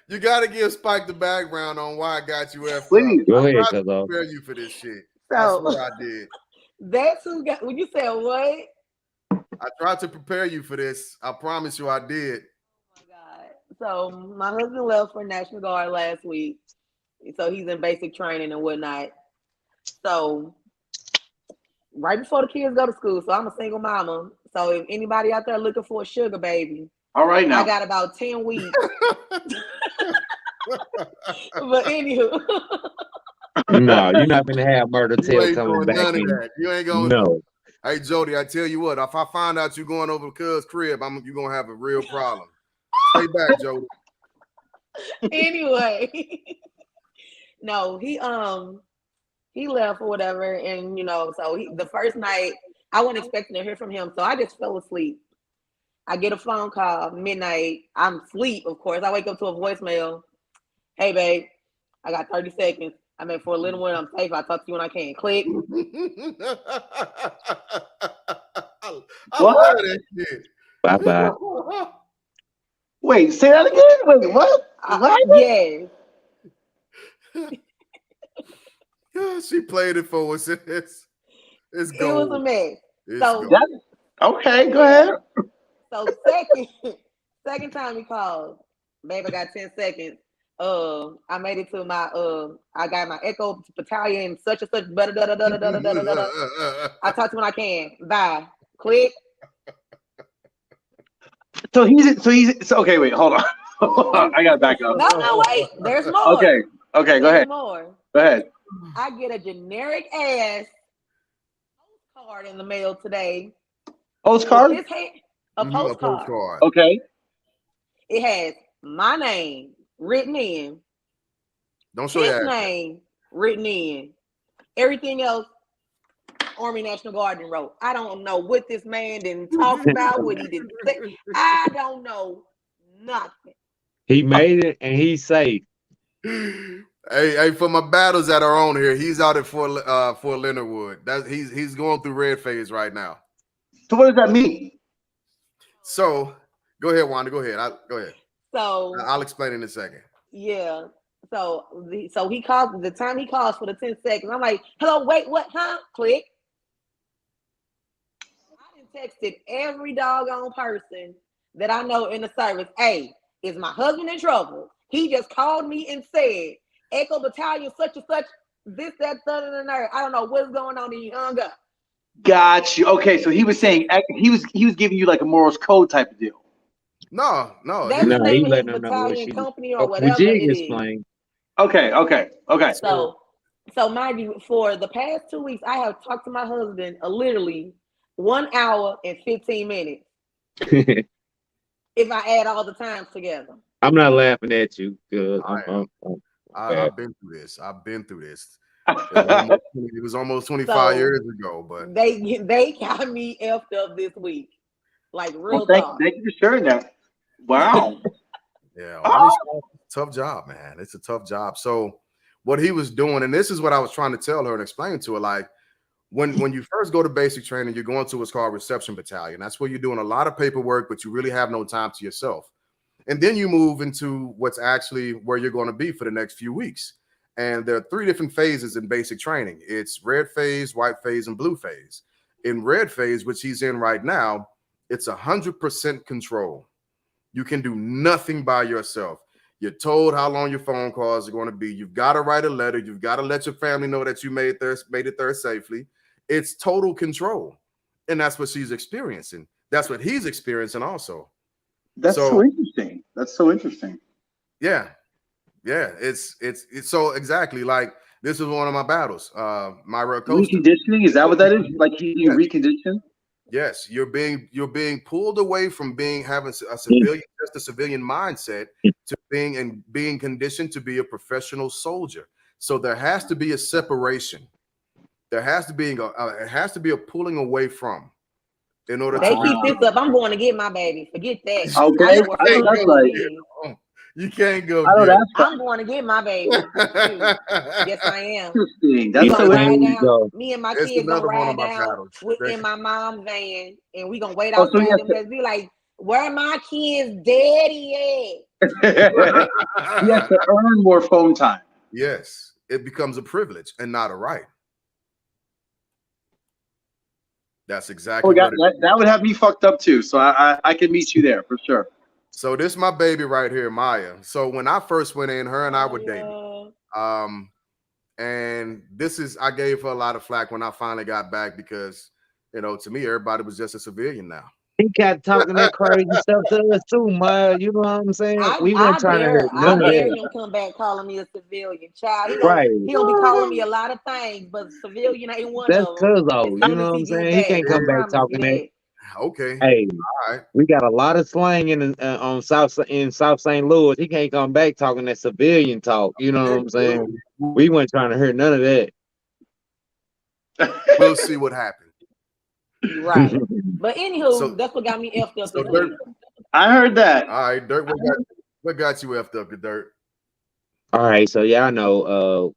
You gotta give Spike the background on why I got you effed Please. up. Go ahead, I prepare you for this shit. So, that's what I did. That's who got. When you said what? I tried to prepare you for this. I promise you, I did. Oh my God! So my husband left for National Guard last week, so he's in basic training and whatnot. So right before the kids go to school, so I'm a single mama. So if anybody out there looking for a sugar baby, all right now, I got about 10 weeks. But anywho. No, you're not gonna have Murder Tail coming back. None of that. You ain't gonna. No. Hey Jody, I tell you what. If I find out you going over to Cuz crib, you're gonna have a real problem. Stay back, Jody. Anyway, no, he left or whatever, and so the first night I wasn't expecting to hear from him, so I just fell asleep. I get a phone call midnight. I'm asleep, of course. I wake up to a voicemail. Hey, babe, I got 30 seconds. I mean, for a little one, I'm safe. I'll talk to you when I can. Click. I love that shit. Bye-bye. Wait, say that again? Wait, what? Yes. She played it for us. It's gold. It was a mess. Okay, go ahead. So second time he called, babe, I got 10 seconds. I made it to my I got my Echo Battalion, such and such, da da da da da da da da da. I talk to you when I can. Bye. Click. So okay, wait, hold on. I gotta back up. No, wait. There's more. Okay, go There's ahead. more. Go ahead. I get a generic ass postcard in the mail today. Postcard? With his a A postcard. postcard. Okay. It has my name written in, Don't show his your ass. name written in, everything else Army National Guard wrote. I don't know what this man didn't talk about, what he didn't say. I don't know nothing. He made it and he's safe. Hey, for my battles that are on here, he's out at Fort Leonard Wood. He's going through red phase right now. So what does that mean? So go ahead, Wanda. Go ahead. Go ahead. So I'll explain in a second. yeah. So he calls the time he calls for the 10 seconds. I'm like, hello, wait, what? Huh? Click. I done texted every doggone person that I know in the service. Hey, is my husband in trouble? He just called me and said, Echo Battalion, such and such, this, that, and that. I don't know what's going on, and he hung up. Got you. Okay, so he was saying he was giving you like a Morse code type of deal. No. That's the he name of his letting her know what battalion she. company or The whatever jig it is is. playing. Okay. So mind you, for the past 2 weeks, I have talked to my husband literally 1 hour and 15 minutes. If I add all the times together. I'm not laughing at you. Good. I've been through this. It was almost 25 years ago, but they got me effed up this week. Like real talk. Thank you for sharing that. Wow. Yeah, I mean, it's a tough job, man. It's a tough job. So what he was doing, and this is what I was trying to tell her and explain to her, like when you first go to basic training, you're going to what's called reception battalion. That's where you're doing a lot of paperwork, but you really have no time to yourself. And then you move into what's actually where you're going to be for the next few weeks. And there are 3 different phases in basic training. It's red phase, white phase, and blue phase. In red phase, which he's in right now, it's 100% control. You can do nothing by yourself. You're told how long your phone calls are going to be. You've got to write a letter. You've got to let your family know that you made it there safely. It's total control. And that's what she's experiencing. That's what he's experiencing also. That's so interesting. Yeah. It's so exactly like this is one of my battles. My reconditioning, is that what that is? Like he's being reconditioned? Yes, you're being pulled away from having a civilian, just a civilian mindset, to being conditioned to be a professional soldier. So there has to be a separation. There has to be a pulling away from. In order they to keep this up, I'm going to get my baby. Forget that. Okay, you can't go. I'm going to get my baby. Yes, I am. Interesting. That's so interesting. Me and my kids gonna ride down in my mom's van, and we gonna wait outside them and be like, "Where my kids' daddy at?" You have to earn more phone time. Yes, it becomes a privilege and not a right. That's exactly what that would have me fucked up too. So I can meet you there for sure. So this is my baby right here, Maya. So when I first went in, her and I were dating. And I gave her a lot of flack when I finally got back because, to me, everybody was just a civilian now. He kept talking that crazy stuff to us too, Maya. You know what I'm saying? We weren't trying to hear none of that. Him come back calling me a civilian child. He gonna be calling me a lot of things, but civilian ain't one of them. That's cuz though. You know what I'm saying? He can't come back talking that. Okay. Hey, all right. We got a lot of slang in South St. Louis. He can't come back talking that civilian talk. You know what I'm saying? We weren't trying to hear none of that. We'll see what happens. Right. But anywho, that's what got me effed up. Dirt, I heard that. All right, Dirt, what got you effed up, Dirt? All right, so yeah, I know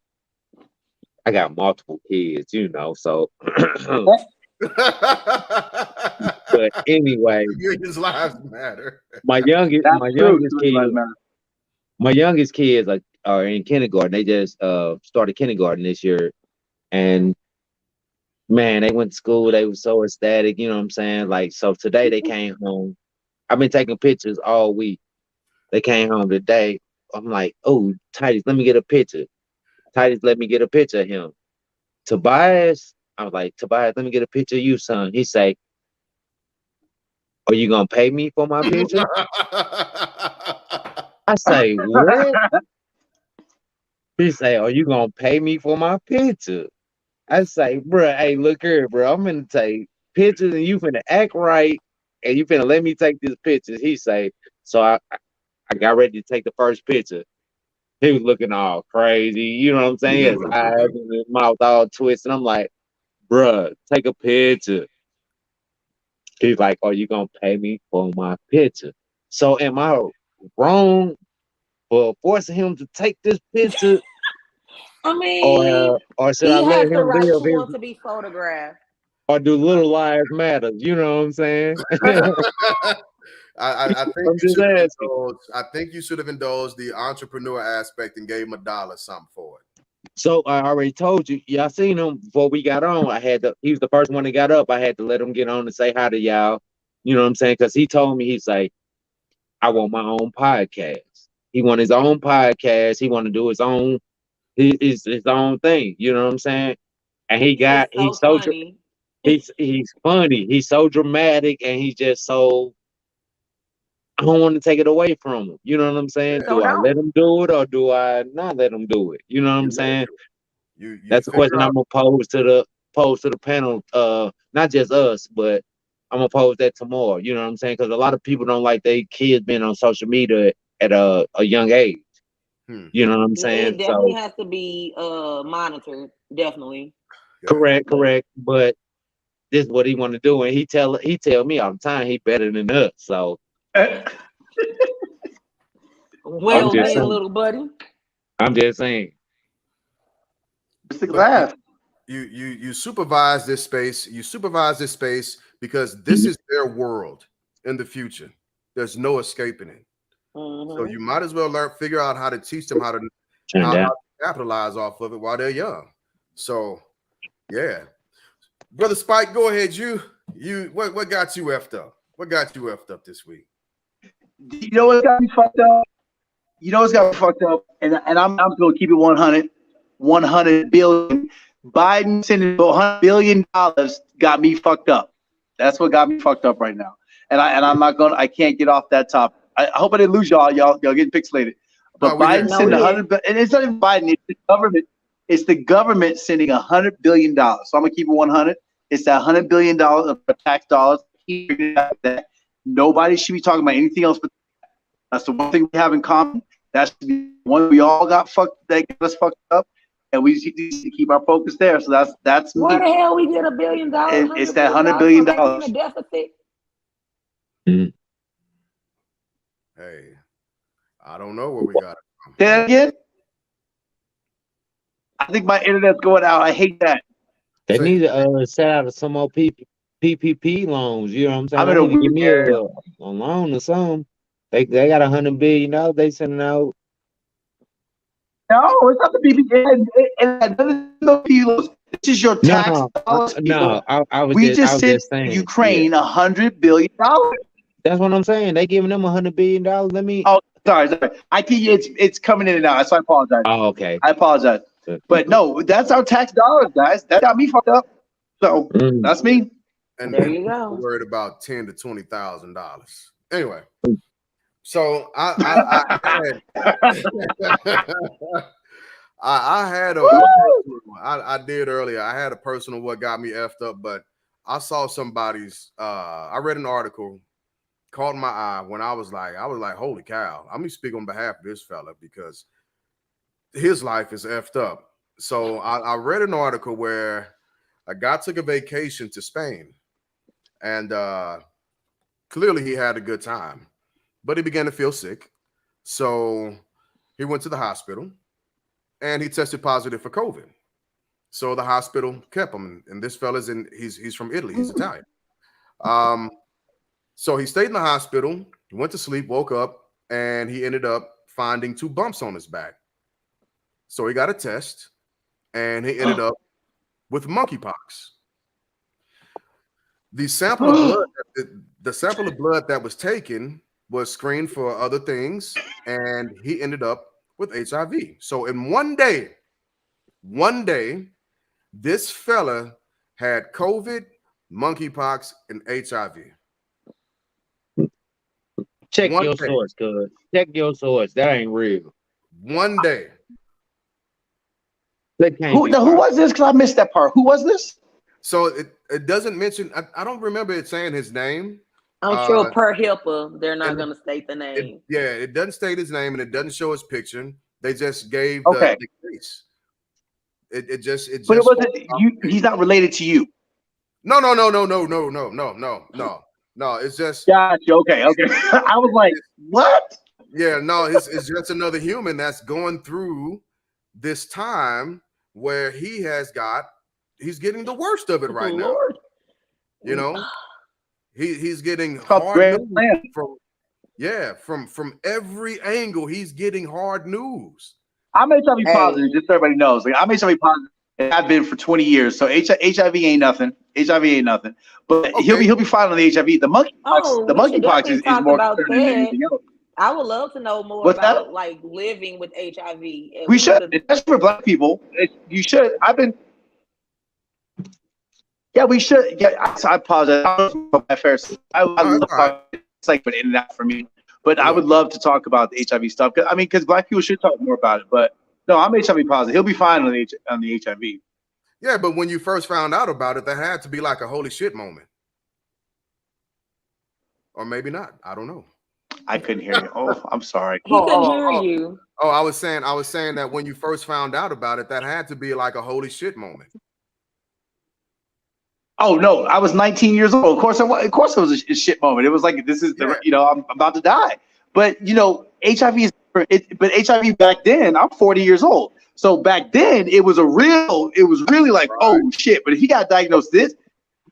I got multiple kids, so but anyway, his lives matter. My youngest kids are in kindergarten. They just started kindergarten this year, and Man, they went to school. They were so ecstatic. You know what I'm saying? Like, so today they came home. I've been taking pictures all week. They came home today. I'm like, oh, Titus, let me get a picture. Titus, let me get a picture of him. Tobias, I was like, Tobias, let me get a picture of you, son. He say, are you gonna pay me for my picture? I say, what? He say, are you gonna pay me for my picture? I say, bro, hey, look here, bro. I'm gonna take pictures and you finna act right and you finna let me take this picture. He say, so I got ready to take the first picture. He was looking all crazy, you know what I'm saying? His eyes and his mouth all twisted. I'm like, bruh, take a picture. He's like, are you gonna pay me for my picture? So am I wrong for forcing him to take this picture? I mean, Or should I he let has the him right live to his want to be photographed. or do little lives matter? You know what I'm saying? I think I'm you just should have asking. indulged. I think you should have indulged the entrepreneur aspect and gave him $1 something for it. So I already told you, y'all seen him before we got on. He was the first one that got up. I had to let him get on and say hi to y'all. You know what I'm saying? Because he told me, he's like, I want my own podcast. He want his own podcast. He want to do his own thing. You know what I'm saying? And He is so funny. he's funny. He's so dramatic, and he's just so. I don't want to take it away from him. You know what I'm saying? So Do I let don't. him do it or do I not let him do it? You know what You I'm let saying? you That's a question figure I'm out. gonna pose to the panel. Not just us, but I'm gonna pose that to more. You know what I'm saying? Because a lot of people don't like their kids being on social media at a young age. Hmm. You know what I'm Yeah, it saying? definitely So has to be monitored. Definitely. Yeah. But correct. But this is what he want to do, and he tell me all the time he better than us. So I'm well just then, saying. little buddy. I'm just saying. Mr. But Glass. you supervise this space. You supervise this space because this is their world in the future. There's no escaping it. So Hmm. you might as well figure out how to teach them Turned how out. to capitalize off of it while they're young. So yeah, brother Spike, go ahead. What got you effed up? What got you effed up this week? You know what's got me fucked up? You know what's got me fucked up? And I'm going to keep it 100. 100 billion. Biden sending $100 billion got me fucked up. That's what got me fucked up right now. I can't get off that topic. I hope I didn't lose y'all. Y'all getting pixelated. No, But we Biden here. No, sending we here. and it's not even Biden, it's the government. It's the government sending $100 billion. So I'm gonna keep it 100. It's that $100 billion of tax dollars. That nobody should be talking about anything else but that's the one thing we have in common. That's the one we all got that got us fucked up, and we just need to keep our focus there. So that's Where me. the hell we get $1 billion, It's $100 that billion $100 from billion making a dollars. deficit? Mm. Hey, I don't know where we got it from. Say that again. I think my internet's going out. I hate that. They Say, need to set out some more PPP loans. You know what I'm saying? I'm They in a need to give weird me area. a loan or something. They got $100 billion. They sending out. No, it's not the BBK. This is your No, tax no, dollars, people. I We just was sent just saying. Yeah, Ukraine $100 billion. that's what I'm saying. They giving them $100 billion. Let me. Oh, sorry. I think it's coming in and out. So I apologize. Oh, okay. I apologize. But no, that's our tax dollars, guys. That got me fucked up. So Mm. that's me. and There you people go. worried about $10,000 to $20,000. Anyway, so I had I had a personal one. I did earlier. I had a personal what got me effed up, but I saw somebody's I read an article caught my eye when I was like, holy cow. I'm gonna speak on behalf of this fella because his life is effed up. So I read an article where a guy took a vacation to Spain and clearly he had a good time, but he began to feel sick. So he went to the hospital and he tested positive for COVID. So the hospital kept him, and this fella's he's from Italy, he's Italian. Um, so he stayed in the hospital, he went to sleep, woke up, and he ended up finding 2 bumps on his back. So he got a test, and he ended up with monkeypox. The sample of blood, the sample of blood that was taken was screened for other things, and he ended up with HIV. So in one day, this fella had COVID, monkeypox, and HIV. Check One your day. source, cuz. Check your source. That ain't real. One day. That can't Who be now? Who possible. was this? Because I missed that part. Who was this? So it doesn't mention. I don't remember it saying his name. I'm sure per HIPAA, they're not going to state the name. It doesn't state his name and it doesn't show his picture. They just gave Okay. the case. It just. But it wasn't you. He's not related to you. No. It's just. Gotcha. Okay. I was like, what? Yeah, no, it's just another human that's going through this time where he's getting the worst of it right now. Lord. You know, he's getting Called hard Grand news from every angle. He's getting hard news. I'm HIV positive, just so everybody knows. Like, I'm HIV positive, and I've been for 20 years. So HIV ain't nothing. HIV ain't nothing. But Okay. he'll be fine on the HIV. The monkeypox is more about concerning than anything else. I would love to know more What's about that? like living with HIV. We should, especially for Black people. You should. Yeah, we should. Yeah, I apologize. I love it's like an in and out for me. But I would love to talk about the HIV stuff. Because Black people should talk more about it. But no, I'm HIV positive. He'll be fine on the HIV. Yeah, but when you first found out about it, there had to be like a holy shit moment. Or maybe not. I don't know. I couldn't hear you. Oh, I'm sorry. He couldn't hear you. Oh, I was saying that when you first found out about it, that had to be like a holy shit moment. Oh no, I was 19 years old. Of course it was a shit moment. It was like, this is I'm about to die. But HIV is different. But HIV back then, I'm 40 years old. So back then it was really like, oh shit. But if he got diagnosed this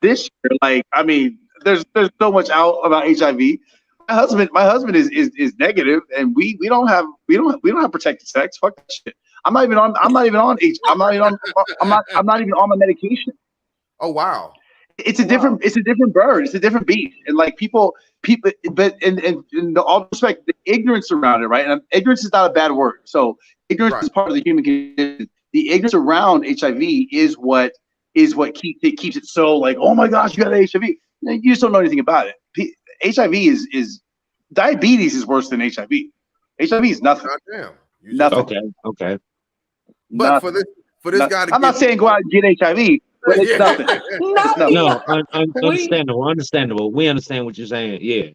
year, like, I mean, there's so much out about HIV. My husband is negative, and we don't have protected sex. Fuck that shit. I'm not even on my medication. Oh wow. It's a different bird. It's a different beast. And like people, but in all respect, the ignorance around it, right? And ignorance is not a bad word. So ignorance is part of the human condition. The ignorance around HIV is what keeps it so like, oh my gosh, you got HIV. You just don't know anything about it. HIV is diabetes is worse than HIV. HIV is nothing. Goddamn. Nothing. Okay. But for this guy to I'm not saying go out and get HIV. But it's nothing. No, understandable. We understand what you're saying. Yeah.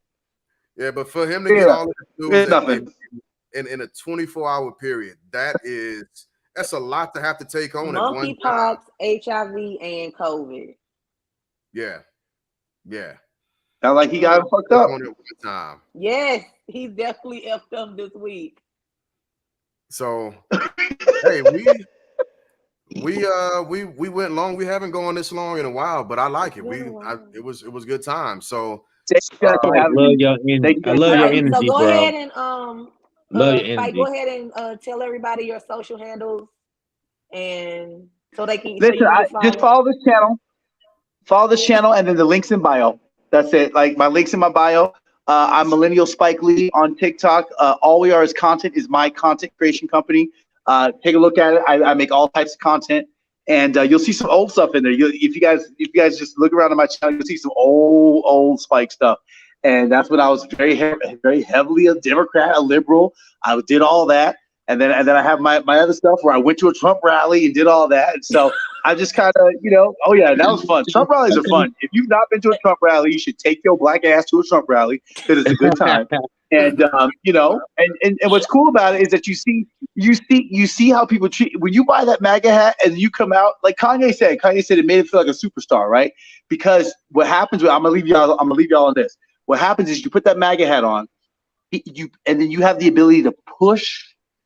Yeah, but for him to get all of this nothing in a 24-hour period, that's a lot to have to take on at one monkeypox, time. HIV, and COVID. Yeah. Sound like he got fucked up. On at one time. Yes, he's definitely effed up this week. So, hey, we went long. We haven't gone this long in a while, but I like it. It was good time. So I love your energy. I love your energy, so go bro. ahead and love your energy. Go ahead and tell everybody your social handles, and so they can listen. Just follow this channel. Follow this channel, and then the links in bio. That's it. Like my links in my bio. I'm Millennial Spike Lee on TikTok. All We Are Is Content is my content creation company. Take a look at it. I make all types of content, and you'll see some old stuff in there. If you guys just look around on my channel, you'll see some old Spike stuff. And that's when I was very heavily a Democrat, a liberal. I did all that, and then I have my other stuff where I went to a Trump rally and did all that. And so I just kind of, oh yeah, that was fun. Trump rallies are fun. If you've not been to a Trump rally, you should take your black ass to a Trump rally because it's a good time. And and what's cool about it is that you see how people treat when you buy that MAGA hat and you come out like Kanye said it made him feel like a superstar, right? Because what happens I'm gonna leave y'all on this. What happens is you put that MAGA hat on, and then you have the ability to push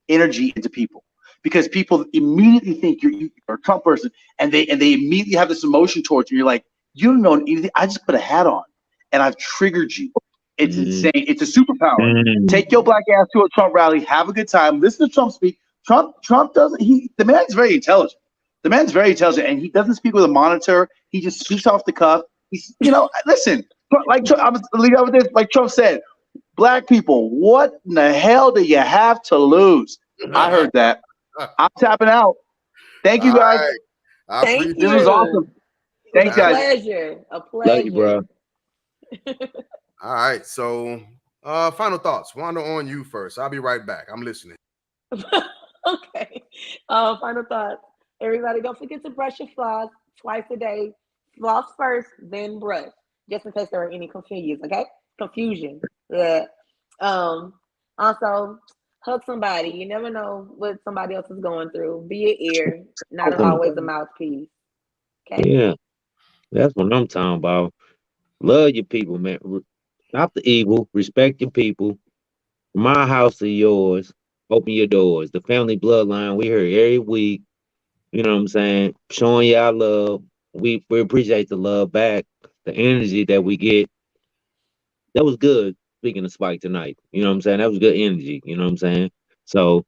energy into people because people immediately think you're a Trump person, and they immediately have this emotion towards you. You're like, you don't know anything. I just put a hat on, and I've triggered you. It's insane. It's a superpower. Take your black ass to a Trump rally, have a good time, listen to Trump speak. Trump doesn't. The man's very intelligent. And he doesn't speak with a monitor. He just speaks off the cuff. Listen, like I'm gonna leave out with this. Like Trump said, black people, what in the hell do you have to lose? I heard that. I'm tapping out. Thank you, All guys. right. I Thank appreciate This was you. awesome. It was Thanks, a guys. pleasure. A Love you, bro. pleasure. All right. So, final thoughts. Wanda, on you first. I'll be right back. I'm listening. Okay. Final thoughts. Everybody, don't forget to brush your floss twice a day. Floss first, then brush, just in case there are any confusion. Okay, confusion. Yeah. Also, hug somebody. You never know what somebody else is going through. Be an ear, not always a mouthpiece. Okay. Yeah, that's what I'm talking about. Love your people, man. Stop the evil. Respect your people. My house to yours. Open your doors. The family bloodline. We here every week. You know what I'm saying? Showing y'all love. We appreciate the love back. The energy that we get. That was good. Speaking of Spike tonight. You know what I'm saying? That was good energy. You know what I'm saying? So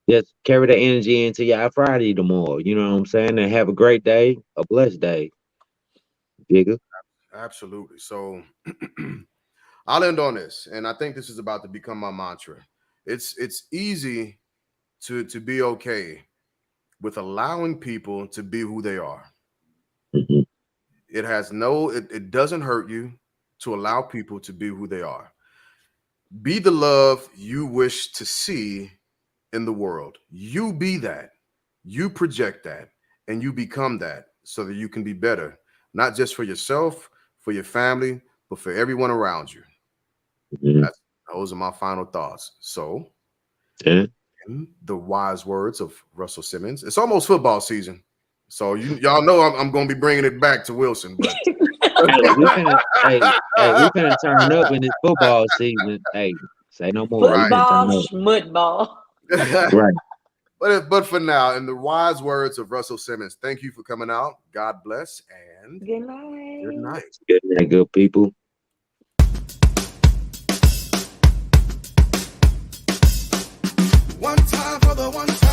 just carry that energy into y'all Friday tomorrow. You know what I'm saying? And have a great day. A blessed day. Jigga. Absolutely. So, I'll end on this, and I think this is about to become my mantra. It's easy to be okay with allowing people to be who they are. Mhm. It doesn't hurt you to allow people to be who they are. Be the love you wish to see in the world. You be that. You project that, and you become that so that you can be better, not just for yourself, for your family, but for everyone around you. Mhm. Those are my final thoughts. So, Yeah. in the wise words of Russell Simmons, it's almost football season. So y'all know I'm going to be bringing it back to Wilson, but We finna turn up in this football season. Hey, say no more. We right. finna Football, turn up. schmutball. Right. But for now, in the wise words of Russell Simmons, thank you for coming out. God bless and Good night. good night. Good night, good people. One time for the one time.